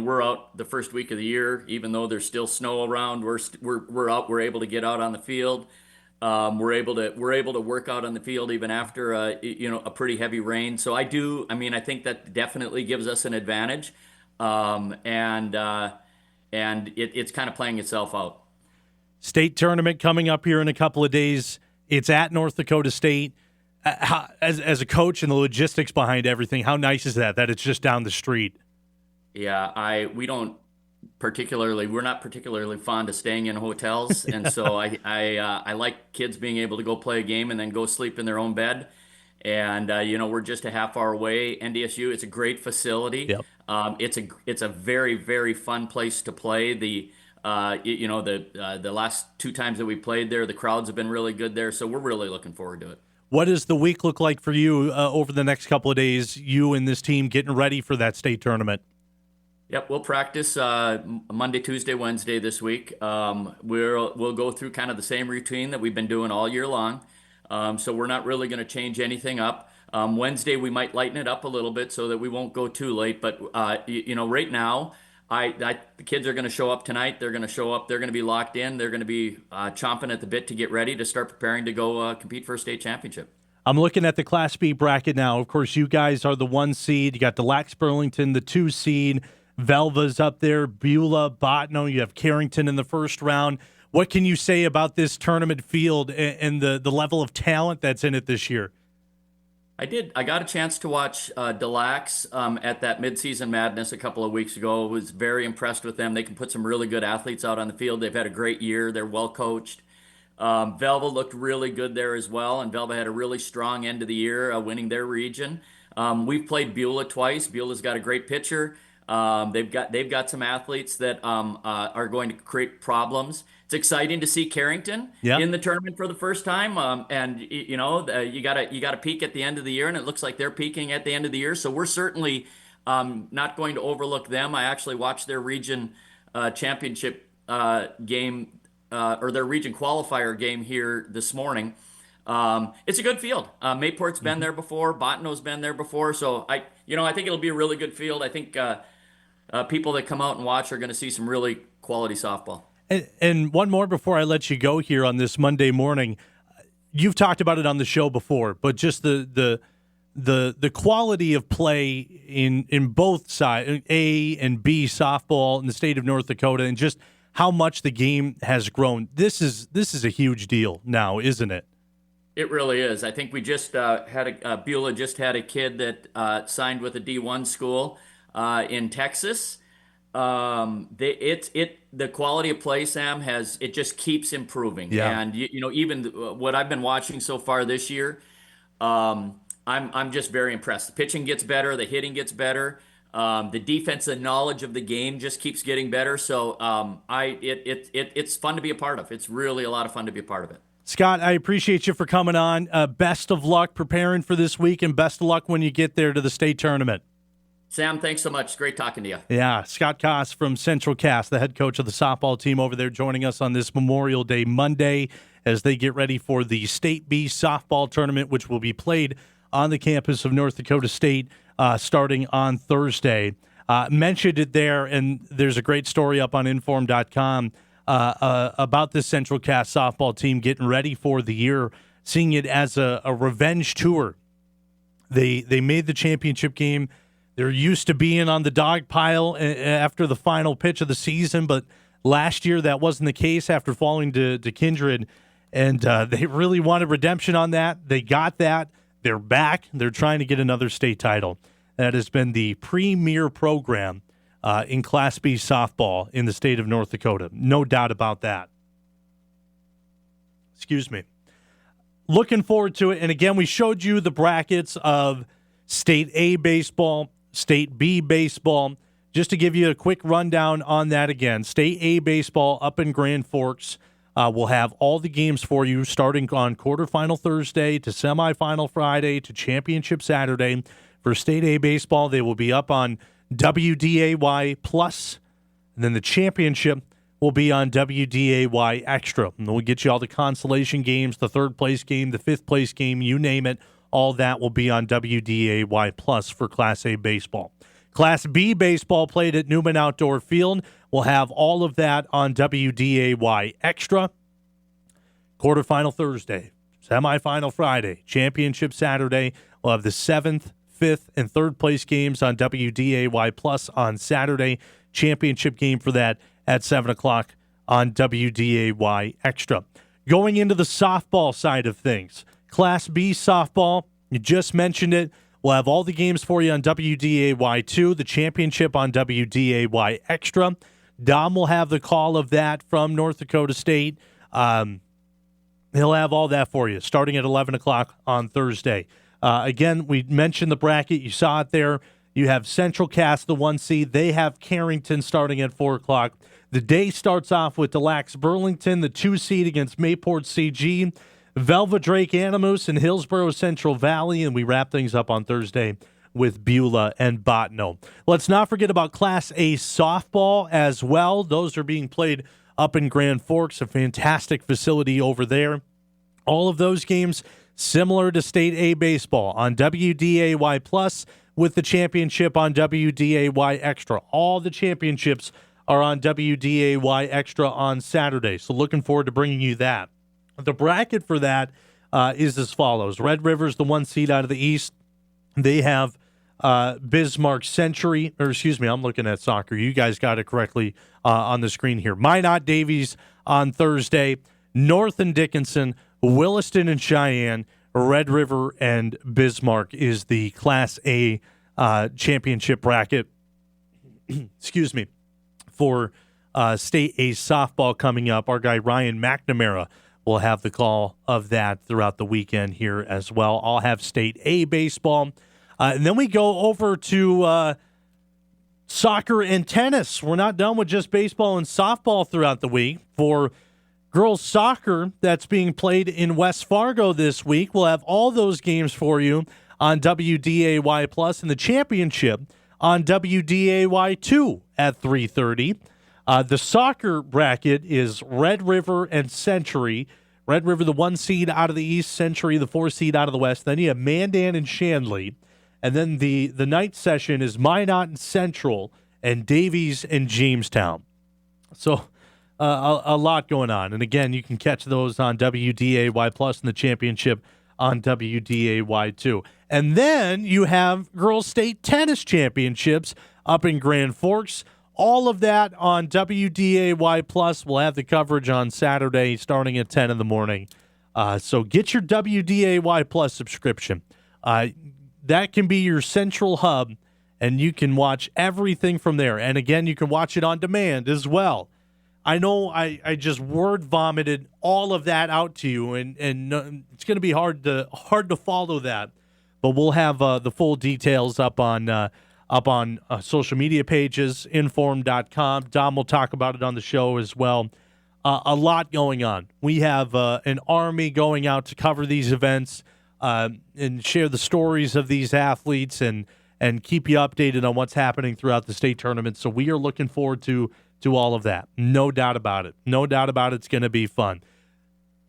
we're out the first week of the year, even though there's still snow around. We're out. We're able to get out on the field. We're able to work out on the field even after a pretty heavy rain. So I think that definitely gives us an advantage, and it's kind of playing itself out. State tournament coming up here in a couple of days. It's at North Dakota State. As a coach and the logistics behind everything, how nice is that it's just down the street? Yeah, we're not particularly fond of staying in hotels, and so I like kids being able to go play a game and then go sleep in their own bed. And we're just a half hour away. NDSU, it's a great facility. Yep. It's a very, very fun place to play. The last 2 times that we played there, the crowds have been really good there, so we're really looking forward to it. What does the week look like for you over the next couple of days, you and this team getting ready for that state tournament? Yep, we'll practice Monday, Tuesday, Wednesday this week. We'll go through kind of the same routine that we've been doing all year long. So we're not really going to change anything up. Wednesday, we might lighten it up a little bit so that we won't go too late. But, right now, the kids are going to show up tonight. They're going to show up. They're going to be locked in. They're going to be chomping at the bit to get ready to start preparing to go compete for a state championship. I'm looking at the Class B bracket now. Of course, you guys are the 1 seed. You got the Lax Burlington, the 2 seed. Velva's up there. Beulah, Botno. You have Carrington in the first round. What can you say about this tournament field and the level of talent that's in it this year? I did. I got a chance to watch Delax at that midseason madness a couple of weeks ago. I was very impressed with them. They can put some really good athletes out on the field. They've had a great year. They're well coached. Velva looked really good there as well, and Velva had a really strong end of the year, winning their region. We've played Beulah twice. Beulah's got a great pitcher. They've got some athletes that are going to create problems. It's exciting to see Carrington in the tournament for the first time, and you gotta peak at the end of the year, and it looks like they're peaking at the end of the year. So we're certainly not going to overlook them. I actually watched their region championship game or their region qualifier game here this morning. It's a good field. Mayport's been there before. Botano's been there before. So I think it'll be a really good field. I think people that come out and watch are going to see some really quality softball. And one more before I let you go here on this Monday morning. You've talked about it on the show before, but just the quality of play in both sides, A and B softball in the state of North Dakota, and just how much the game has grown. This is a huge deal now, isn't it? It really is. I think we just Beulah just had a kid that signed with a D1 school in Texas. The quality of play, Sam, it just keeps improving. Yeah. And even what I've been watching so far this year, I'm just very impressed. The pitching gets better, the hitting gets better, the defensive knowledge of the game just keeps getting better. So it's fun to be a part of. It's really a lot of fun to be a part of it. Scott, I appreciate you for coming on. Best of luck preparing for this week, and best of luck when you get there to the state tournament. Sam, thanks so much. Great talking to you. Yeah, Scott Kost from Central Cast, the head coach of the softball team over there, joining us on this Memorial Day Monday as they get ready for the State B softball tournament, which will be played on the campus of North Dakota State starting on Thursday. Mentioned it there, and there's a great story up on inform.com about this Central Cast softball team getting ready for the year, seeing it as a revenge tour. They made the championship game. They're used to being on the dog pile after the final pitch of the season, but last year that wasn't the case after falling to Kindred, and they really wanted redemption on that. They got that. They're back. They're trying to get another state title. That has been the premier program in Class B softball in the state of North Dakota. No doubt about that. Excuse me. Looking forward to it. And again, we showed you the brackets of State A baseball, State B baseball. Just to give you a quick rundown on that again, State A baseball up in Grand Forks will have all the games for you starting on quarterfinal Thursday to semifinal Friday to championship Saturday. For State A baseball, they will be up on WDAY Plus, and then the championship will be on WDAY Extra. And we'll get you all the consolation games, the third place game, the fifth place game, you name it. All that will be on WDAY Plus for Class A baseball. Class B baseball played at Newman Outdoor Field. We'll have all of that on WDAY Extra. Quarterfinal Thursday, semifinal Friday, championship Saturday. We'll have the 7th, 5th, and 3rd place games on WDAY Plus on Saturday. Championship game for that at 7 o'clock on WDAY Extra. Going into the softball side of things, Class B softball, you just mentioned it. We'll have all the games for you on WDAY2, the championship on WDAY Extra. Dom will have the call of that from North Dakota State. He'll have all that for you starting at 11 o'clock on Thursday. Again, we mentioned the bracket. You saw it there. You have Central Cast, the 1 seed. They have Carrington starting at 4 o'clock. The day starts off with Des Lacs Burlington, the 2 seed against Mayport CG. Velva Drake Animus and Hillsborough Central Valley, and we wrap things up on Thursday with Beulah and Botano. Let's not forget about Class A softball as well. Those are being played up in Grand Forks, a fantastic facility over there. All of those games similar to State A baseball on WDAY Plus with the championship on WDAY Extra. All the championships are on WDAY Extra on Saturday, so looking forward to bringing you that. The bracket for that is as follows. Red River's the 1 seed out of the East. They have Bismarck Century, or excuse me, I'm looking at soccer. You guys got it correctly on the screen here. Minot Davies on Thursday. North and Dickinson, Williston and Cheyenne, Red River and Bismarck is the Class A championship bracket. Excuse me. For State A softball coming up, our guy Ryan McNamara will have the call of that throughout the weekend here as well. I'll have State A baseball. And then we go over to Soccer and tennis. We're not done with just baseball and softball throughout the week. For girls soccer that's being played in West Fargo this week, we'll have all those games for you on WDAY Plus, and the championship on WDAY2 at 3:30. The soccer bracket is Red River and Century. Red River, the 1 seed out of the East, Century, the 4 seed out of the West. Then you have Mandan and Shanley. And then the night session is Minot and Central and Davies and Jamestown. So a lot going on. And again, you can catch those on WDAY Plus and the championship on WDAY2. And then you have Girls State Tennis Championships up in Grand Forks. All of that on WDAY Plus. We'll have the coverage on Saturday starting at 10 in the morning. So get your WDAY Plus subscription. That can be your central hub, and you can watch everything from there. And again, you can watch it on demand as well. I know I just word vomited all of that out to you, and it's going to be hard to follow that. But we'll have the full details up on social media pages, inform.com. Dom will talk about it on the show as well. A lot going on. We have an army going out to cover these events and share the stories of these athletes and keep you updated on what's happening throughout the state tournament. So we are looking forward to all of that. No doubt about it. No doubt about it. It's going to be fun.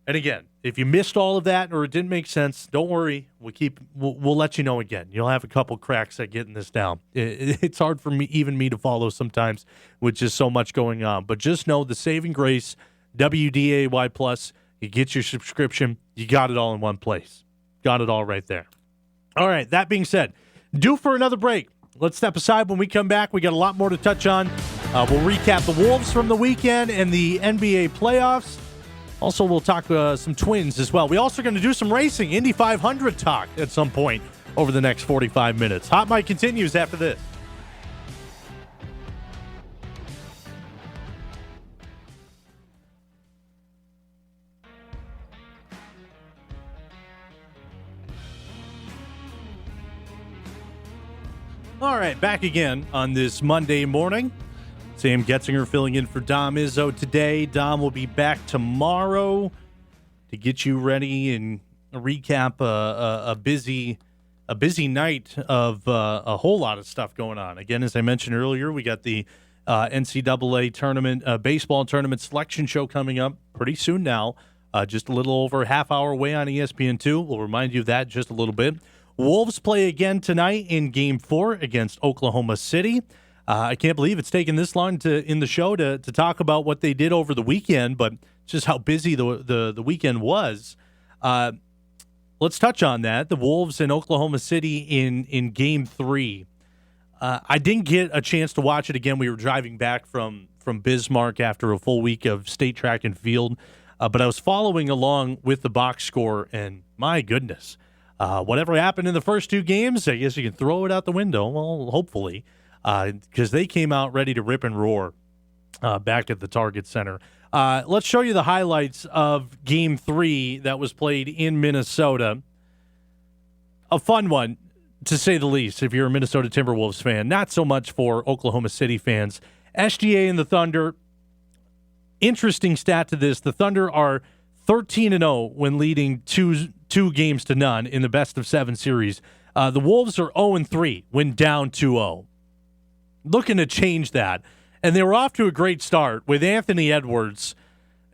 And again, if you missed all of that or it didn't make sense, don't worry. We'll let you know again. You'll have a couple cracks at getting this down. It's hard for me to follow sometimes with just so much going on. But just know the saving grace, WDAY Plus, you get your subscription, you got it all in one place. Got it all right there. All right, that being said, due for another break. Let's step aside. When we come back, we got a lot more to touch on. We'll recap the Wolves from the weekend and the NBA playoffs. Also, we'll talk some Twins as well. We're also going to do some racing, Indy 500 talk at some point over the next 45 minutes. Hot Mic continues after this. All right, back again on this Monday morning. Sam Getzinger filling in for Dom Izzo today. Dom will be back tomorrow to get you ready and recap a busy night of a whole lot of stuff going on. Again, as I mentioned earlier, we got the NCAA tournament, baseball tournament selection show coming up pretty soon now. Just a little over a half hour away on ESPN2. We'll remind you of that in just a little bit. Wolves play again tonight in Game 4 against Oklahoma City. I can't believe it's taken this long in the show to talk about what they did over the weekend, but just how busy the weekend was. Let's touch on that. The Wolves in Oklahoma City in Game 3. I didn't get a chance to watch it again. We were driving back from Bismarck after a full week of state track and field, but I was following along with the box score, and my goodness. Whatever happened in the first two games, I guess you can throw it out the window. Well, hopefully, because they came out ready to rip and roar back at the Target Center. Let's show you the highlights of Game 3 that was played in Minnesota. A fun one, to say the least, if you're a Minnesota Timberwolves fan. Not so much for Oklahoma City fans. SGA and the Thunder, interesting stat to this, the Thunder are 13-0 when leading two games to none in the best-of-7 series. The Wolves are 0-3 when down 2-0. Looking to change that. And they were off to a great start with Anthony Edwards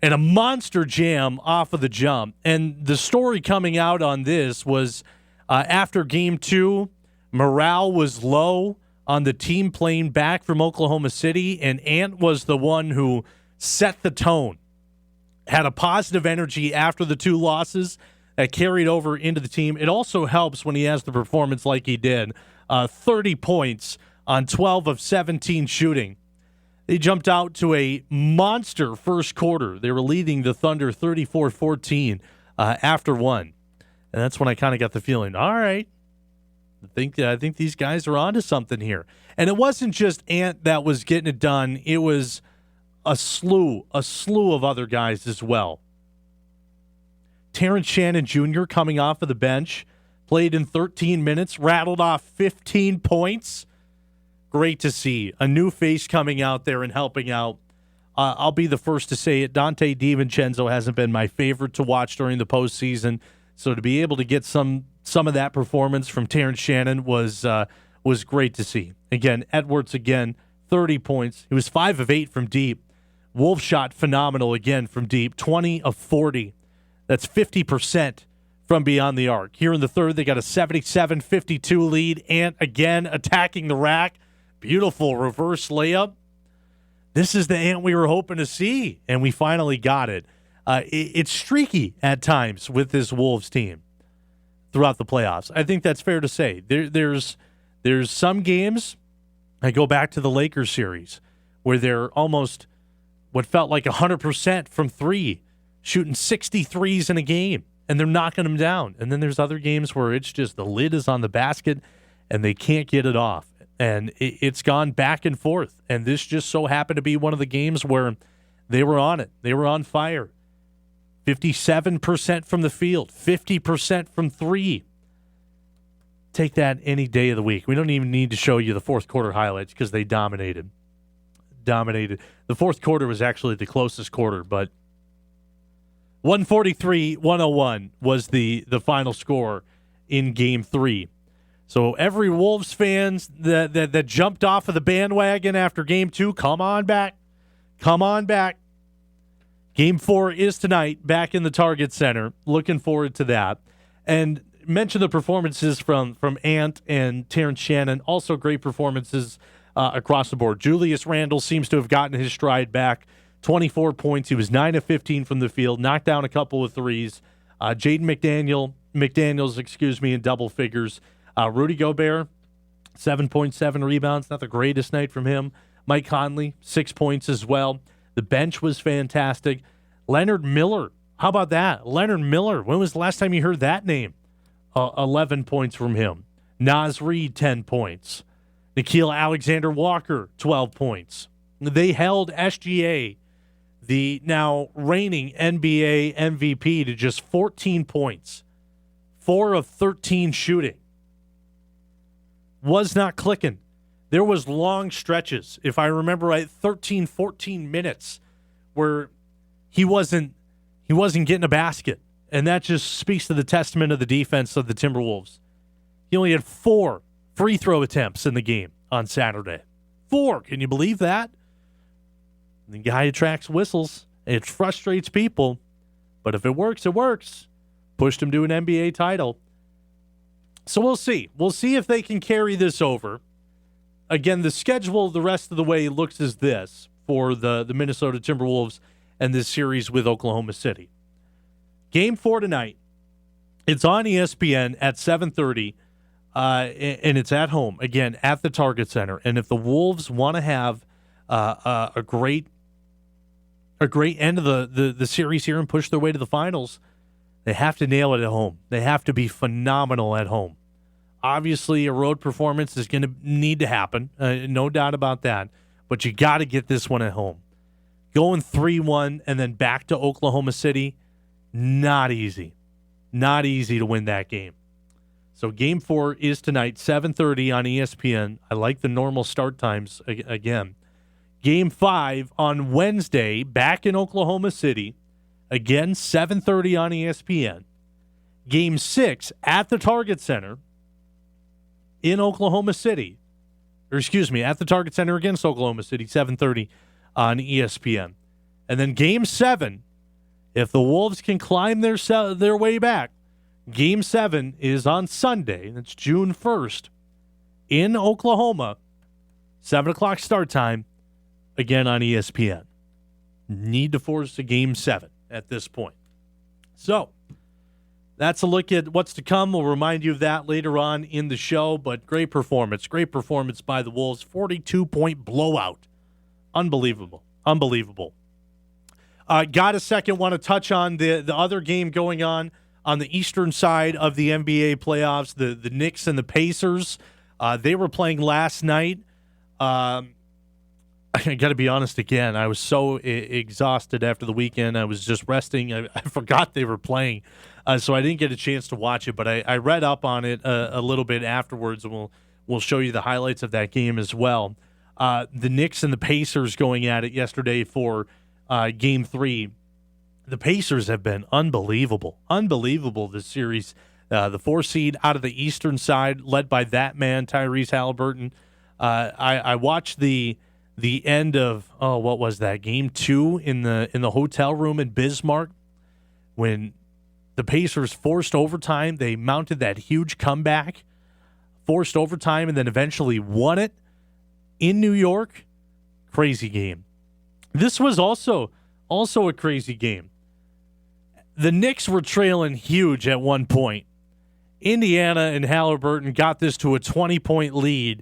and a monster jam off of the jump. And the story coming out on this was after Game 2, morale was low on the team playing back from Oklahoma City, and Ant was the one who set the tone. Had a positive energy after the two losses that carried over into the team. It also helps when he has the performance like he did. 30 points on 12 of 17 shooting. They jumped out to a monster first quarter. They were leading the Thunder 34-14 after one. And that's when I kind of got the feeling, all right, I think these guys are onto something here. And it wasn't just Ant that was getting it done. It was a slew of other guys as well. Terrence Shannon Jr. coming off of the bench, played in 13 minutes, rattled off 15 points. Great to see a new face coming out there and helping out. I'll be the first to say it. Dante DiVincenzo hasn't been my favorite to watch during the postseason, so to be able to get some of that performance from Terrence Shannon was great to see. Again, Edwards 30 points. He was 5 of 8 from deep. Wolves shot phenomenal again from deep, 20 of 40. That's 50% from beyond the arc. Here in the third, they got a 77-52 lead. Ant again attacking the rack. Beautiful reverse layup. This is the Ant we were hoping to see, and we finally got it. It's streaky at times with this Wolves team throughout the playoffs. I think that's fair to say. There's some games, I go back to the Lakers series, where they're almost what felt like 100% from three, shooting 63s in a game, and they're knocking them down. And then there's other games where it's just the lid is on the basket, and they can't get it off. And it's gone back and forth. And this just so happened to be one of the games where they were on it. They were on fire. 57% from the field, 50% from three. Take that any day of the week. We don't even need to show you the fourth quarter highlights because they dominated. The fourth quarter was actually the closest quarter, but 143-101 was the final score in Game 3. So every Wolves fans that jumped off of the bandwagon after Game 2, come on back. Come on back. Game 4 is tonight, back in the Target Center. Looking forward to that. And mention the performances from Ant and Terrence Shannon. Also great performances across the board. Julius Randle seems to have gotten his stride back. 24 points. He was 9 of 15 from the field. Knocked down a couple of threes. Jaden McDaniels, in double figures. Rudy Gobert, 7.7 rebounds. Not the greatest night from him. Mike Conley, 6 points as well. The bench was fantastic. Leonard Miller, how about that? Leonard Miller, when was the last time you heard that name? 11 points from him. Naz Reid, 10 points. Nickeil Alexander-Walker, 12 points. They held SGA, the now reigning NBA MVP, to just 14 points. 4 of 13 shooting. Was not clicking. There was long stretches, if I remember right, 13, 14 minutes where he wasn't getting a basket. And that just speaks to the testament of the defense of the Timberwolves. He only had 4 free throw attempts in the game on Saturday. 4. Can you believe that? The guy attracts whistles. It frustrates people. But if it works, it works. Pushed him to an NBA title. So we'll see. We'll see if they can carry this over. Again, the schedule the rest of the way looks as this for the Minnesota Timberwolves and this series with Oklahoma City. Game 4 tonight. It's on ESPN at 7:30, and it's at home, again, at the Target Center. And if the Wolves want to have a great end of the series here and push their way to the finals, they have to nail it at home. They have to be phenomenal at home. Obviously, a road performance is going to need to happen, no doubt about that. But you got to get this one at home. Going 3-1 and then back to Oklahoma City, not easy. Not easy to win that game. So Game 4 is tonight, 7:30 on ESPN. I like the normal start times again. Game 5 on Wednesday, back in Oklahoma City. Again, 7:30 on ESPN. Game 6 at the Target Center in Oklahoma City. Or excuse me, at the Target Center against Oklahoma City, 7:30 on ESPN. And then Game 7, if the Wolves can climb their way back, Game 7 is on Sunday. That's June 1st in Oklahoma. 7 o'clock start time, again on ESPN. Need to force a Game 7 at this point. So, that's a look at what's to come. We'll remind you of that later on in the show, but great performance by the Wolves. 42-point blowout. Unbelievable. Got a second, want to touch on the other game going on the eastern side of the NBA playoffs, the Knicks and the Pacers. They were playing last night. I got to be honest again. I was so exhausted after the weekend. I was just resting. I forgot they were playing, so I didn't get a chance to watch it. But I read up on it a little bit afterwards, and We'll show you the highlights of that game as well. The Knicks and the Pacers going at it yesterday for Game 3. The Pacers have been unbelievable. Unbelievable this series. The 4 seed out of the eastern side, led by that man, Tyrese Halliburton. I watched the end of, what was that, Game 2 in the hotel room in Bismarck when the Pacers forced overtime. They mounted that huge comeback, forced overtime, and then eventually won it in New York. Crazy game. This was also a crazy game. The Knicks were trailing huge at one point. Indiana and Halliburton got this to a 20-point lead,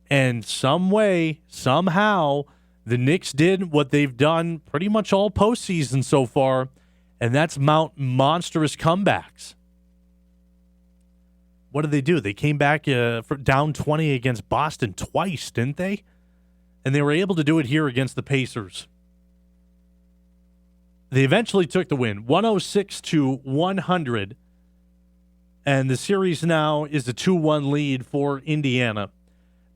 and some way, somehow, the Knicks did what they've done pretty much all postseason so far, and that's mount monstrous comebacks. What did they do? They came back down 20 against Boston twice, didn't they? And they were able to do it here against the Pacers. They eventually took the win, 106-100. And the series now is a 2-1 lead for Indiana.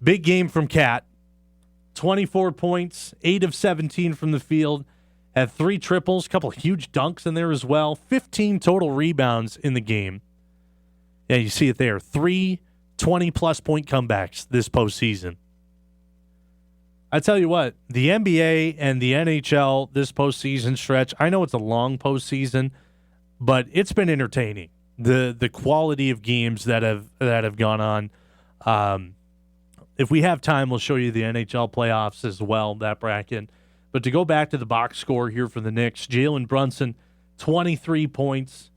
Big game from Cat. 24 points, 8 of 17 from the field. Had 3 triples, a couple of huge dunks in there as well. 15 total rebounds in the game. Yeah, you see it there. 3 20-plus point comebacks this postseason. I tell you what, the NBA and the NHL this postseason stretch, I know it's a long postseason, but it's been entertaining. The quality of games that have gone on. If we have time, we'll show you the NHL playoffs as well, that bracket. But to go back to the box score here for the Knicks, Jalen Brunson, 23 points.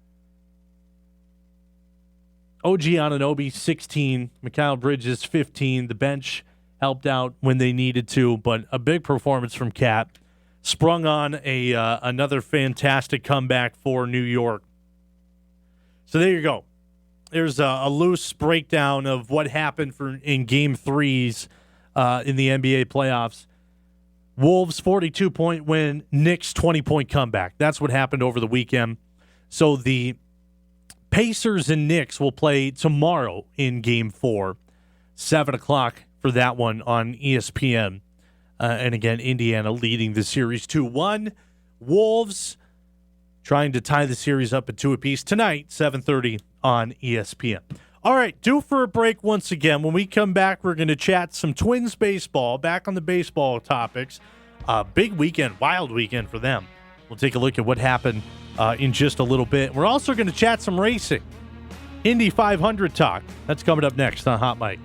OG Anunoby, 16. Mikal Bridges, 15. The bench helped out when they needed to, but a big performance from Cat. Sprung on another fantastic comeback for New York. So there you go. There's a loose breakdown of what happened in Game 3s in the NBA playoffs. Wolves, 42-point win. Knicks, 20-point comeback. That's what happened over the weekend. So the Pacers and Knicks will play tomorrow in Game 4, 7 o'clock for that one on ESPN. And again, Indiana leading the series 2-1. Wolves trying to tie the series up at 2 apiece tonight, 7:30 on ESPN. All right, due for a break once again. When we come back, we're going to chat some Twins baseball, back on the baseball topics. Big weekend, wild weekend for them. We'll take a look at what happened in just a little bit. We're also going to chat some racing. Indy 500 talk. That's coming up next on Hot Mic.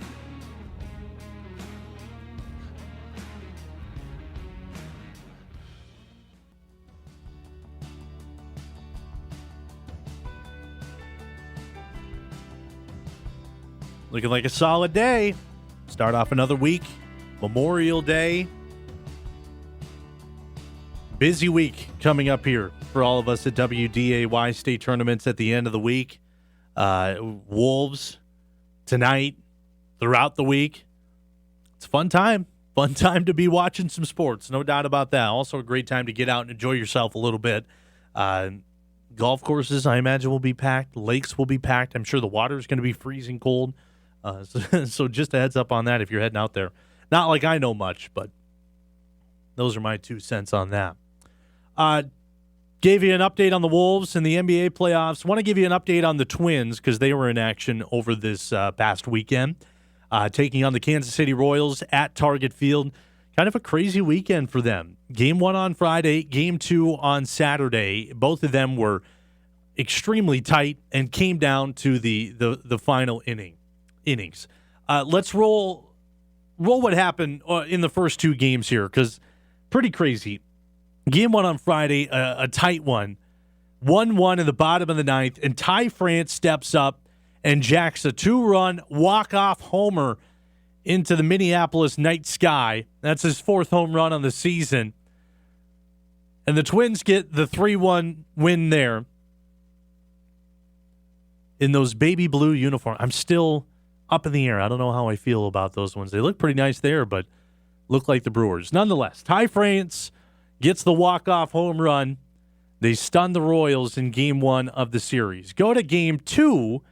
Looking like a solid day. Start off another week. Memorial Day. Busy week coming up here for all of us at WDAY. State tournaments at the end of the week. Wolves tonight, throughout the week. It's a fun time. Fun time to be watching some sports. No doubt about that. Also a great time to get out and enjoy yourself a little bit. Golf courses, I imagine, will be packed. Lakes will be packed. I'm sure the water is going to be freezing cold. So just a heads up on that if you're heading out there. Not like I know much, but those are my 2 cents on that. Gave you an update on the Wolves and the NBA playoffs. Want to give you an update on the Twins because they were in action over this past weekend, taking on the Kansas City Royals at Target Field. Kind of a crazy weekend for them. Game 1 on Friday, Game 2 on Saturday. Both of them were extremely tight and came down to the final innings. Let's roll what happened in the first 2 games here because pretty crazy. Game 1 on Friday, a tight one. 1-1 in the bottom of the 9th, and Ty France steps up and jacks a 2-run walk-off homer into the Minneapolis night sky. That's his 4th home run on the season. And the Twins get the 3-1 win there in those baby blue uniforms. I'm still up in the air. I don't know how I feel about those ones. They look pretty nice there, but look like the Brewers. Nonetheless, Ty France gets the walk-off home run. They stun the Royals in Game 1 of the series. Go to Game 2.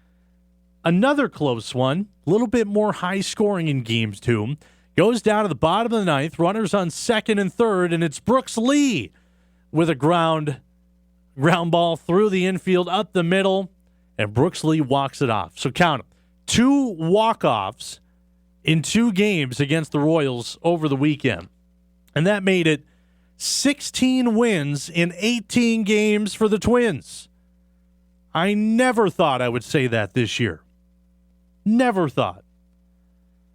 Another close one, a little bit more high scoring in games two. Goes down to the bottom of the ninth, runners on second and third, and it's Brooks Lee with a ground ball through the infield, up the middle, and Brooks Lee walks it off. So count them. 2 walk-offs in 2 games against the Royals over the weekend. And that made it 16 wins in 18 games for the Twins. I never thought I would say that this year. Never thought.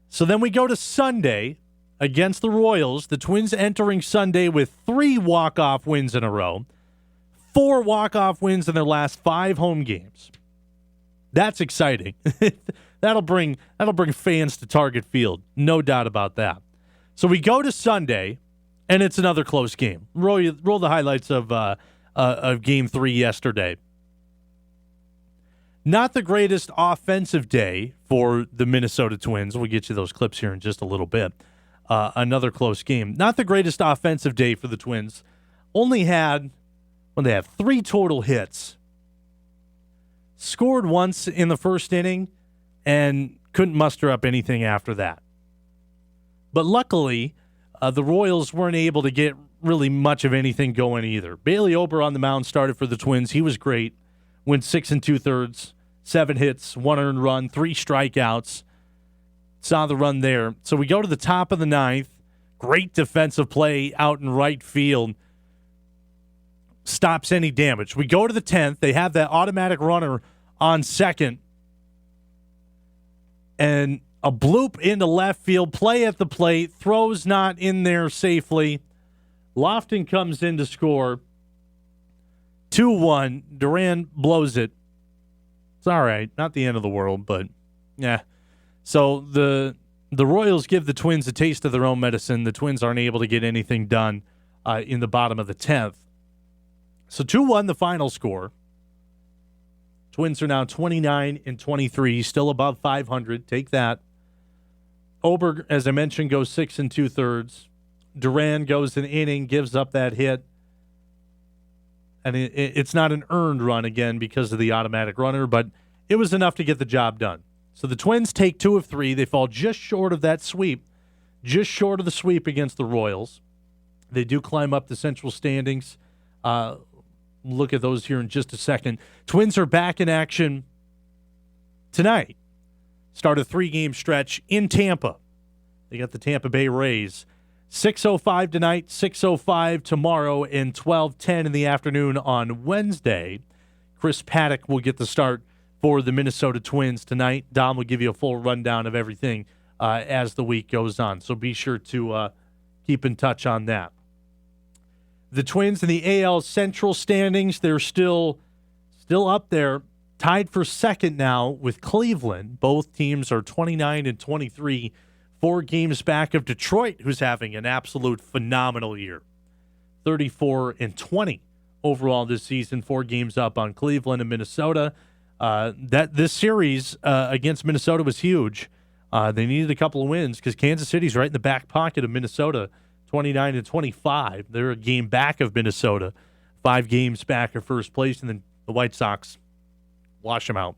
So then we go to Sunday against the Royals. The Twins entering Sunday with 3 walk-off wins in a row. 4 walk-off wins in their last 5 home games. That's exciting. That'll bring fans to Target Field. No doubt about that. So we go to Sunday, and it's another close game. Roll the highlights of Game 3 yesterday. Not the greatest offensive day for the Minnesota Twins. We'll get you those clips here in just a little bit. Another close game. Not the greatest offensive day for the Twins. Only had, they have 3 total hits. Scored once in the first inning and couldn't muster up anything after that. But luckily, the Royals weren't able to get really much of anything going either. Bailey Ober on the mound started for the Twins. He was great. Went 6 2/3, 7 hits, 1 earned run, 3 strikeouts. Saw the run there. So we go to the top of the ninth. Great defensive play out in right field. Stops any damage. We go to the 10th. They have that automatic runner on second. And a bloop into left field. Play at the plate. Throws not in there safely. Lofton comes in to score. 2-1. Duran blows it. It's all right. Not the end of the world, but yeah. So the Royals give the Twins a taste of their own medicine. The Twins aren't able to get anything done in the bottom of the 10th. So 2-1 the final score. Twins are now 29-23, still above 500. Take that. Ober, as I mentioned, goes 6 2/3. Duran goes an inning, gives up that hit. And it's not an earned run again because of the automatic runner, but it was enough to get the job done. So the Twins take 2 of 3. They fall just short of that sweep, just short of the sweep against the Royals. They do climb up the central standings. Look at those here in just a second. Twins are back in action tonight. Start a 3-game stretch in Tampa. They got the Tampa Bay Rays. 6:05 tonight, 6:05 tomorrow, and 12:10 in the afternoon on Wednesday. Chris Paddock will get the start for the Minnesota Twins tonight. Dom will give you a full rundown of everything as the week goes on. So be sure to keep in touch on that. The Twins in the AL Central standings, they're still up there, tied for second now with Cleveland. Both teams are 29-23. 4 games back of Detroit, who's having an absolute phenomenal year. 34-20 overall this season, 4 games up on Cleveland and Minnesota. This series against Minnesota was huge. They needed a couple of wins because Kansas City's right in the back pocket of Minnesota, 29-25. They're a game back of Minnesota, 5 games back of first place, and then the White Sox wash them out.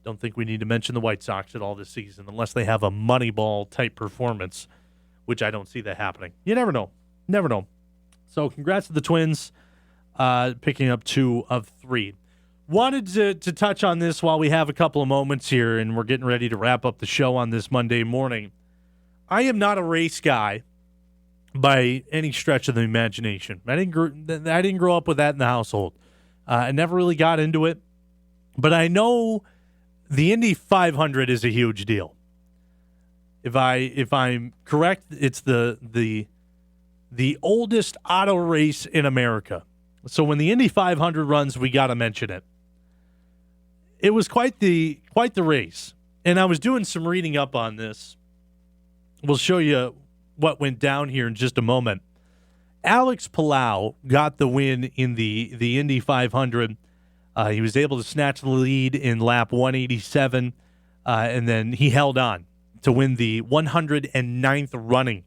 Don't think we need to mention the White Sox at all this season unless they have a Moneyball-type performance, which I don't see that happening. You never know. Never know. So congrats to the Twins picking up 2 of 3. Wanted to touch on this while we have a couple of moments here, and we're getting ready to wrap up the show on this Monday morning. I am not a race guy by any stretch of the imagination. I didn't grow up with that in the household. I never really got into it, but I know the Indy 500 is a huge deal. If I'm correct, it's the oldest auto race in America. So when the Indy 500 runs, we got to mention it. It was quite the race, and I was doing some reading up on this. We'll show you what went down here in just a moment. Alex Palau got the win in the Indy 500. He was able to snatch the lead in lap 187, and then he held on to win the 109th running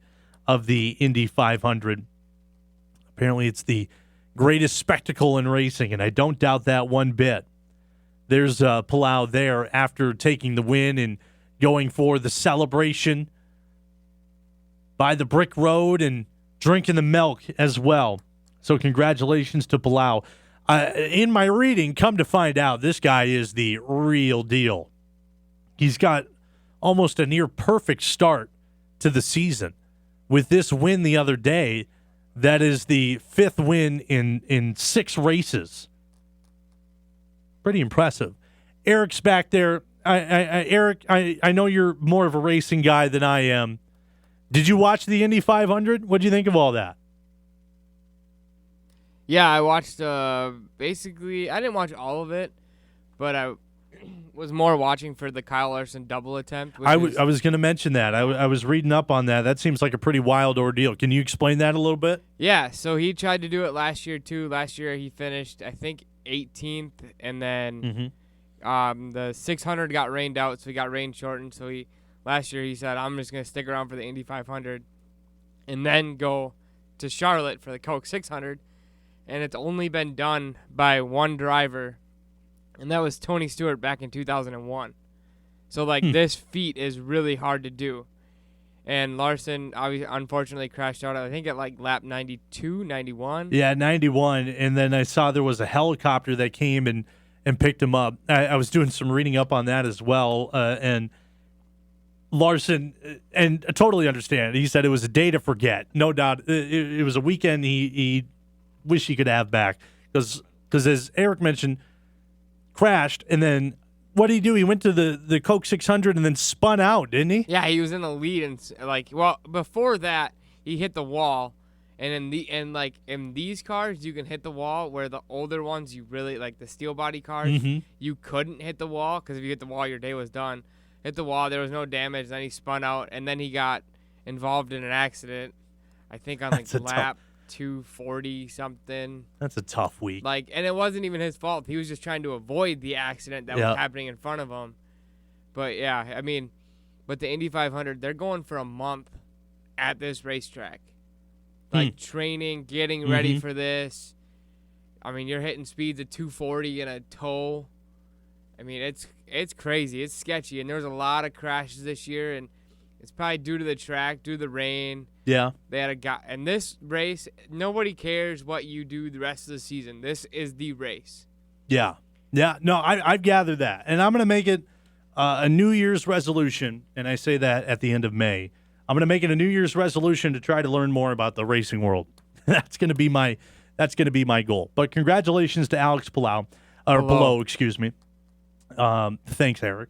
of the Indy 500. Apparently, it's the greatest spectacle in racing, and I don't doubt that one bit. There's Palau there after taking the win and going for the celebration by the brick road and drinking the milk as well. So congratulations to Palau. In my reading, come to find out, this guy is the real deal. He's got almost a near perfect start to the season. With this win the other day, that is the 5th win in 6 races. Pretty impressive. Eric's back there. Eric, I know you're more of a racing guy than I am. Did you watch the Indy 500? What do you think of all that? Yeah, I watched basically, I didn't watch all of it, but I was more watching for the Kyle Larson double attempt. I was going to mention that. I was reading up on that. That seems like a pretty wild ordeal. Can you explain that a little bit? Yeah, so he tried to do it last year too. Last year he finished, I think, 18th, and then the 600 got rained out, so he got rain shortened. So last year he said, I'm just going to stick around for the Indy 500 and then go to Charlotte for the Coke 600. And it's only been done by one driver, and that was Tony Stewart back in 2001. So, this feat is really hard to do. And Larson, unfortunately, crashed out, I think, at, lap 92, 91. Yeah, 91. And then I saw there was a helicopter that came and picked him up. I was doing some reading up on that as well. And Larson, and I totally understand. He said it was a day to forget. No doubt. It was a weekend he wish he could have back. Because as Eric mentioned, crashed, and then what did he do? He went to the Coke 600 and then spun out, didn't he? Yeah, he was in the lead, and before that, he hit the wall, and in these cars, you can hit the wall, where the older ones, you really, the steel body cars, you couldn't hit the wall, because if you hit the wall, your day was done. Hit the wall, there was no damage, then he spun out, and then he got involved in an accident, I think on lap 240 something. That's a tough week. And it wasn't even his fault. He was just trying to avoid the accident that was happening in front of him. But yeah, but the Indy 500, they're going for a month at this racetrack. Training, getting ready for this. You're hitting speeds of 240 in a tow. It's crazy. It's sketchy, and there's a lot of crashes this year, and it's probably due to the track, due to the rain. Yeah. They had a guy. And this race, nobody cares what you do the rest of the season. This is the race. Yeah. Yeah. No, I've gathered that. And I'm going to make it a New Year's resolution, and I say that at the end of May. I'm going to make it a New Year's resolution to try to learn more about the racing world. That's going to be my goal. But congratulations to Alex Palou, excuse me. Thanks, Eric.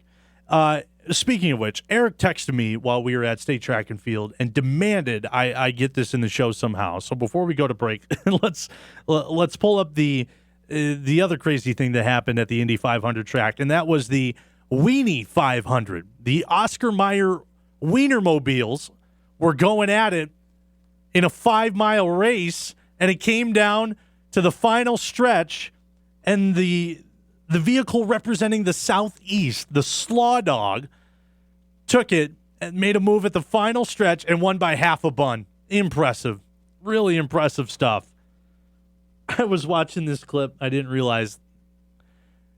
Speaking of which, Eric texted me while we were at State Track and Field and demanded I get this in the show somehow. So before we go to break, let's pull up the other crazy thing that happened at the Indy 500 track, and that was the Weenie 500. The Oscar Mayer Wienermobiles were going at it in a 5-mile race, and it came down to the final stretch, and the vehicle representing the Southeast, the Slaw Dog, took it and made a move at the final stretch and won by half a bun. Impressive. Really impressive stuff. I was watching this clip. I didn't realize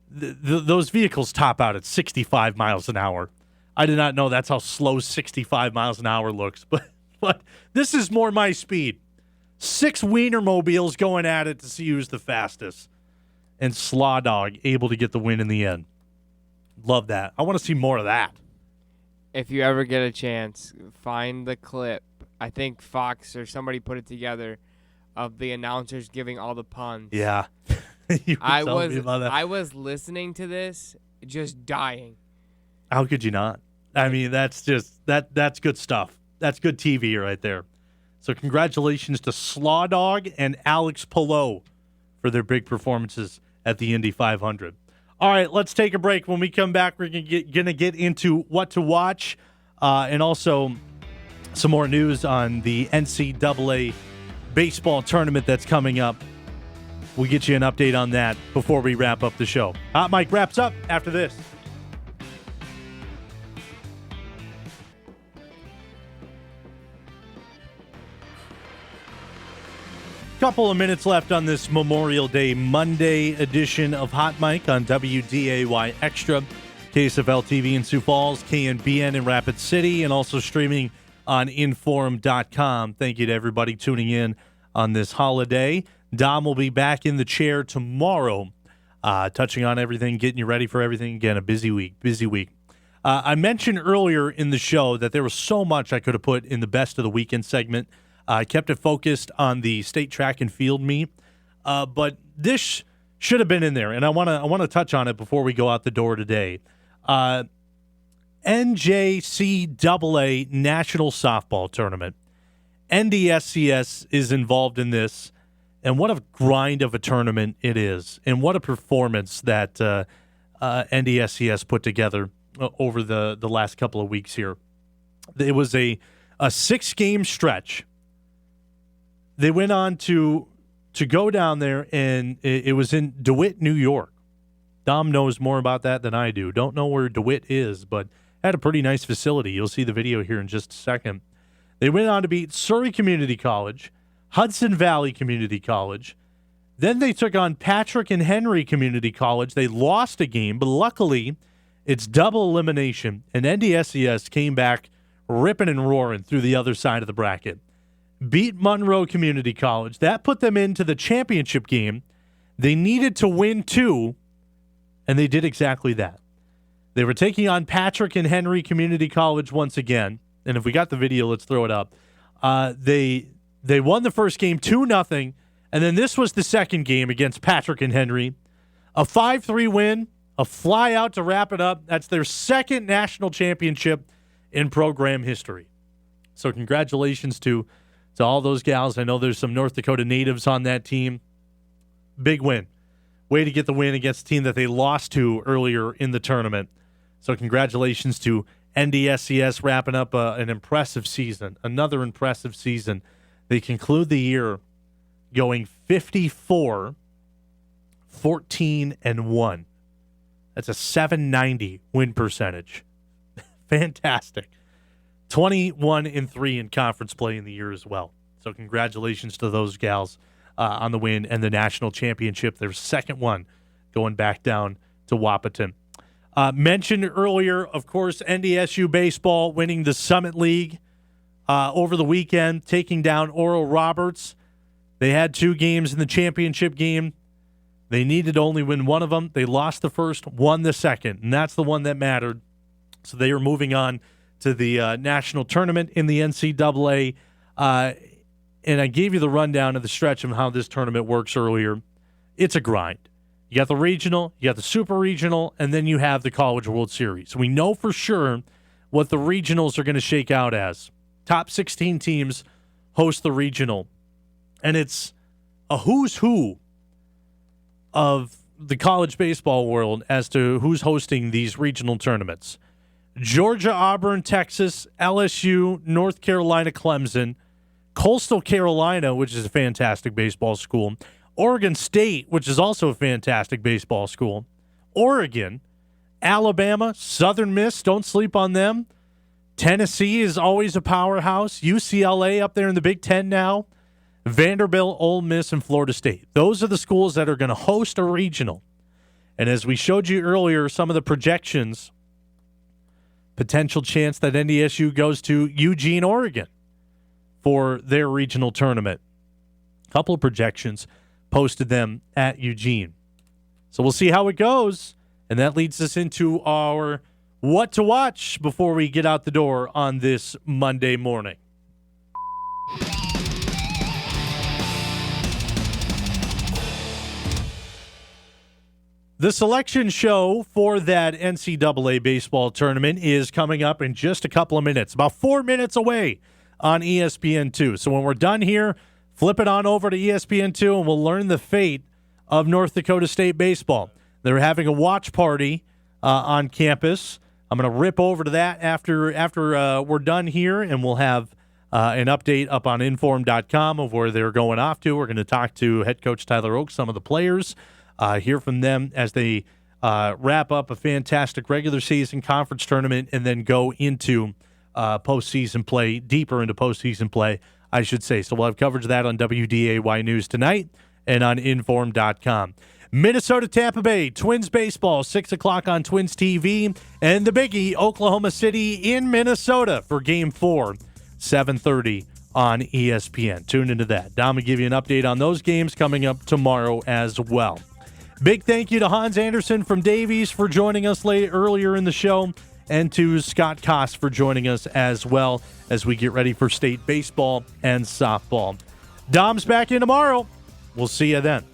those vehicles top out at 65 miles an hour. I did not know that's how slow 65 miles an hour looks. But this is more my speed. 6 Wienermobiles going at it to see who's the fastest. And Slaw Dog able to get the win in the end. Love that. I want to see more of that. If you ever get a chance, find the clip. I think Fox or somebody put it together of the announcers giving all the puns. Yeah. I was listening to this, just dying. How could you not? That's good stuff. That's good TV right there. So congratulations to Slaw Dog and Alex Palou for their big performances at the Indy 500. All right, let's take a break. When we come back, we're gonna get into what to watch and also some more news on the NCAA baseball tournament that's coming up. We'll get you an update on that before we wrap up the show. Hot Mike wraps up after this. Couple of minutes left on this Memorial Day Monday edition of Hot Mic on WDAY Extra, KSFL TV in Sioux Falls, KNBN in Rapid City, and also streaming on Inform.com. Thank you to everybody tuning in on this holiday. Dom will be back in the chair tomorrow, touching on everything, getting you ready for everything. Again, a busy week. I mentioned earlier in the show that there was so much I could have put in the Best of the Weekend segment. I kept it focused on the state track and field meet, but this should have been in there, and I want to touch on it before we go out the door today. NJCAA National Softball Tournament. NDSCS is involved in this, and what a grind of a tournament it is, and what a performance that NDSCS put together over the last couple of weeks here. It was a 6-game stretch. They went on to go down there, and it was in DeWitt, New York. Dom knows more about that than I do. Don't know where DeWitt is, but had a pretty nice facility. You'll see the video here in just a second. They went on to beat Surrey Community College, Hudson Valley Community College. Then they took on Patrick and Henry Community College. They lost a game, but luckily it's double elimination, and NDSCS came back ripping and roaring through the other side of the bracket. Beat Monroe Community College. That put them into the championship game. They needed to win 2, and they did exactly that. They were taking on Patrick and Henry Community College once again. And if we got the video, let's throw it up. They won the first game 2-0, and then this was the second game against Patrick and Henry. A 5-3 win, a fly out to wrap it up. That's their second national championship in program history. So congratulations to all those gals. I know there's some North Dakota natives on that team. Big win. Way to get the win against a team that they lost to earlier in the tournament. So congratulations to NDSCS wrapping up an impressive season, another impressive season. They conclude the year going 54-14-1. That's a 790 win percentage. Fantastic. 21-3 in conference play in the year as well. So congratulations to those gals on the win and the national championship, their second one going back down to Wahpeton. Mentioned earlier, of course, NDSU baseball winning the Summit League over the weekend, taking down Oral Roberts. They had 2 games in the championship game. They needed to only win one of them. They lost the first, won the second, and that's the one that mattered. So they are moving on to the national tournament in the NCAA. And I gave you the rundown of the stretch of how this tournament works earlier. It's a grind. You got the regional, you got the super regional, and then you have the College World Series. We know for sure what the regionals are going to shake out as. Top 16 teams host the regional. And it's a who's who of the college baseball world as to who's hosting these regional tournaments. Georgia, Auburn, Texas, LSU, North Carolina, Clemson, Coastal Carolina, which is a fantastic baseball school, Oregon State, which is also a fantastic baseball school, Oregon, Alabama, Southern Miss, don't sleep on them. Tennessee is always a powerhouse. UCLA up there in the Big Ten now. Vanderbilt, Ole Miss, and Florida State. Those are the schools that are going to host a regional. And as we showed you earlier, some of the projections, potential chance that NDSU goes to Eugene, Oregon for their regional tournament. A couple of projections posted them at Eugene. So we'll see how it goes. And that leads us into our what to watch before we get out the door on this Monday morning. The selection show for that NCAA baseball tournament is coming up in just a couple of minutes, about 4 minutes away on ESPN2. So when we're done here, flip it on over to ESPN2 and we'll learn the fate of North Dakota State baseball. They're having a watch party on campus. I'm going to rip over to that after we're done here, and we'll have an update up on Inform.com of where they're going off to. We're going to talk to head coach Tyler Oaks, some of the players, hear from them as they wrap up a fantastic regular season conference tournament and then go into postseason play, deeper into postseason play. I should say. So we'll have coverage of that on WDAY News tonight and on Inform.com. Minnesota Tampa Bay Twins baseball 6 o'clock on Twins TV, and the biggie Oklahoma City in Minnesota for Game 4, 7:30 on ESPN. Tune into that. Dom will give you an update on those games coming up tomorrow as well. Big thank you to Hans Anderson from Davies for joining us earlier in the show, and to Scott Kost for joining us as well as we get ready for state baseball and softball. Dom's back in tomorrow. We'll see you then.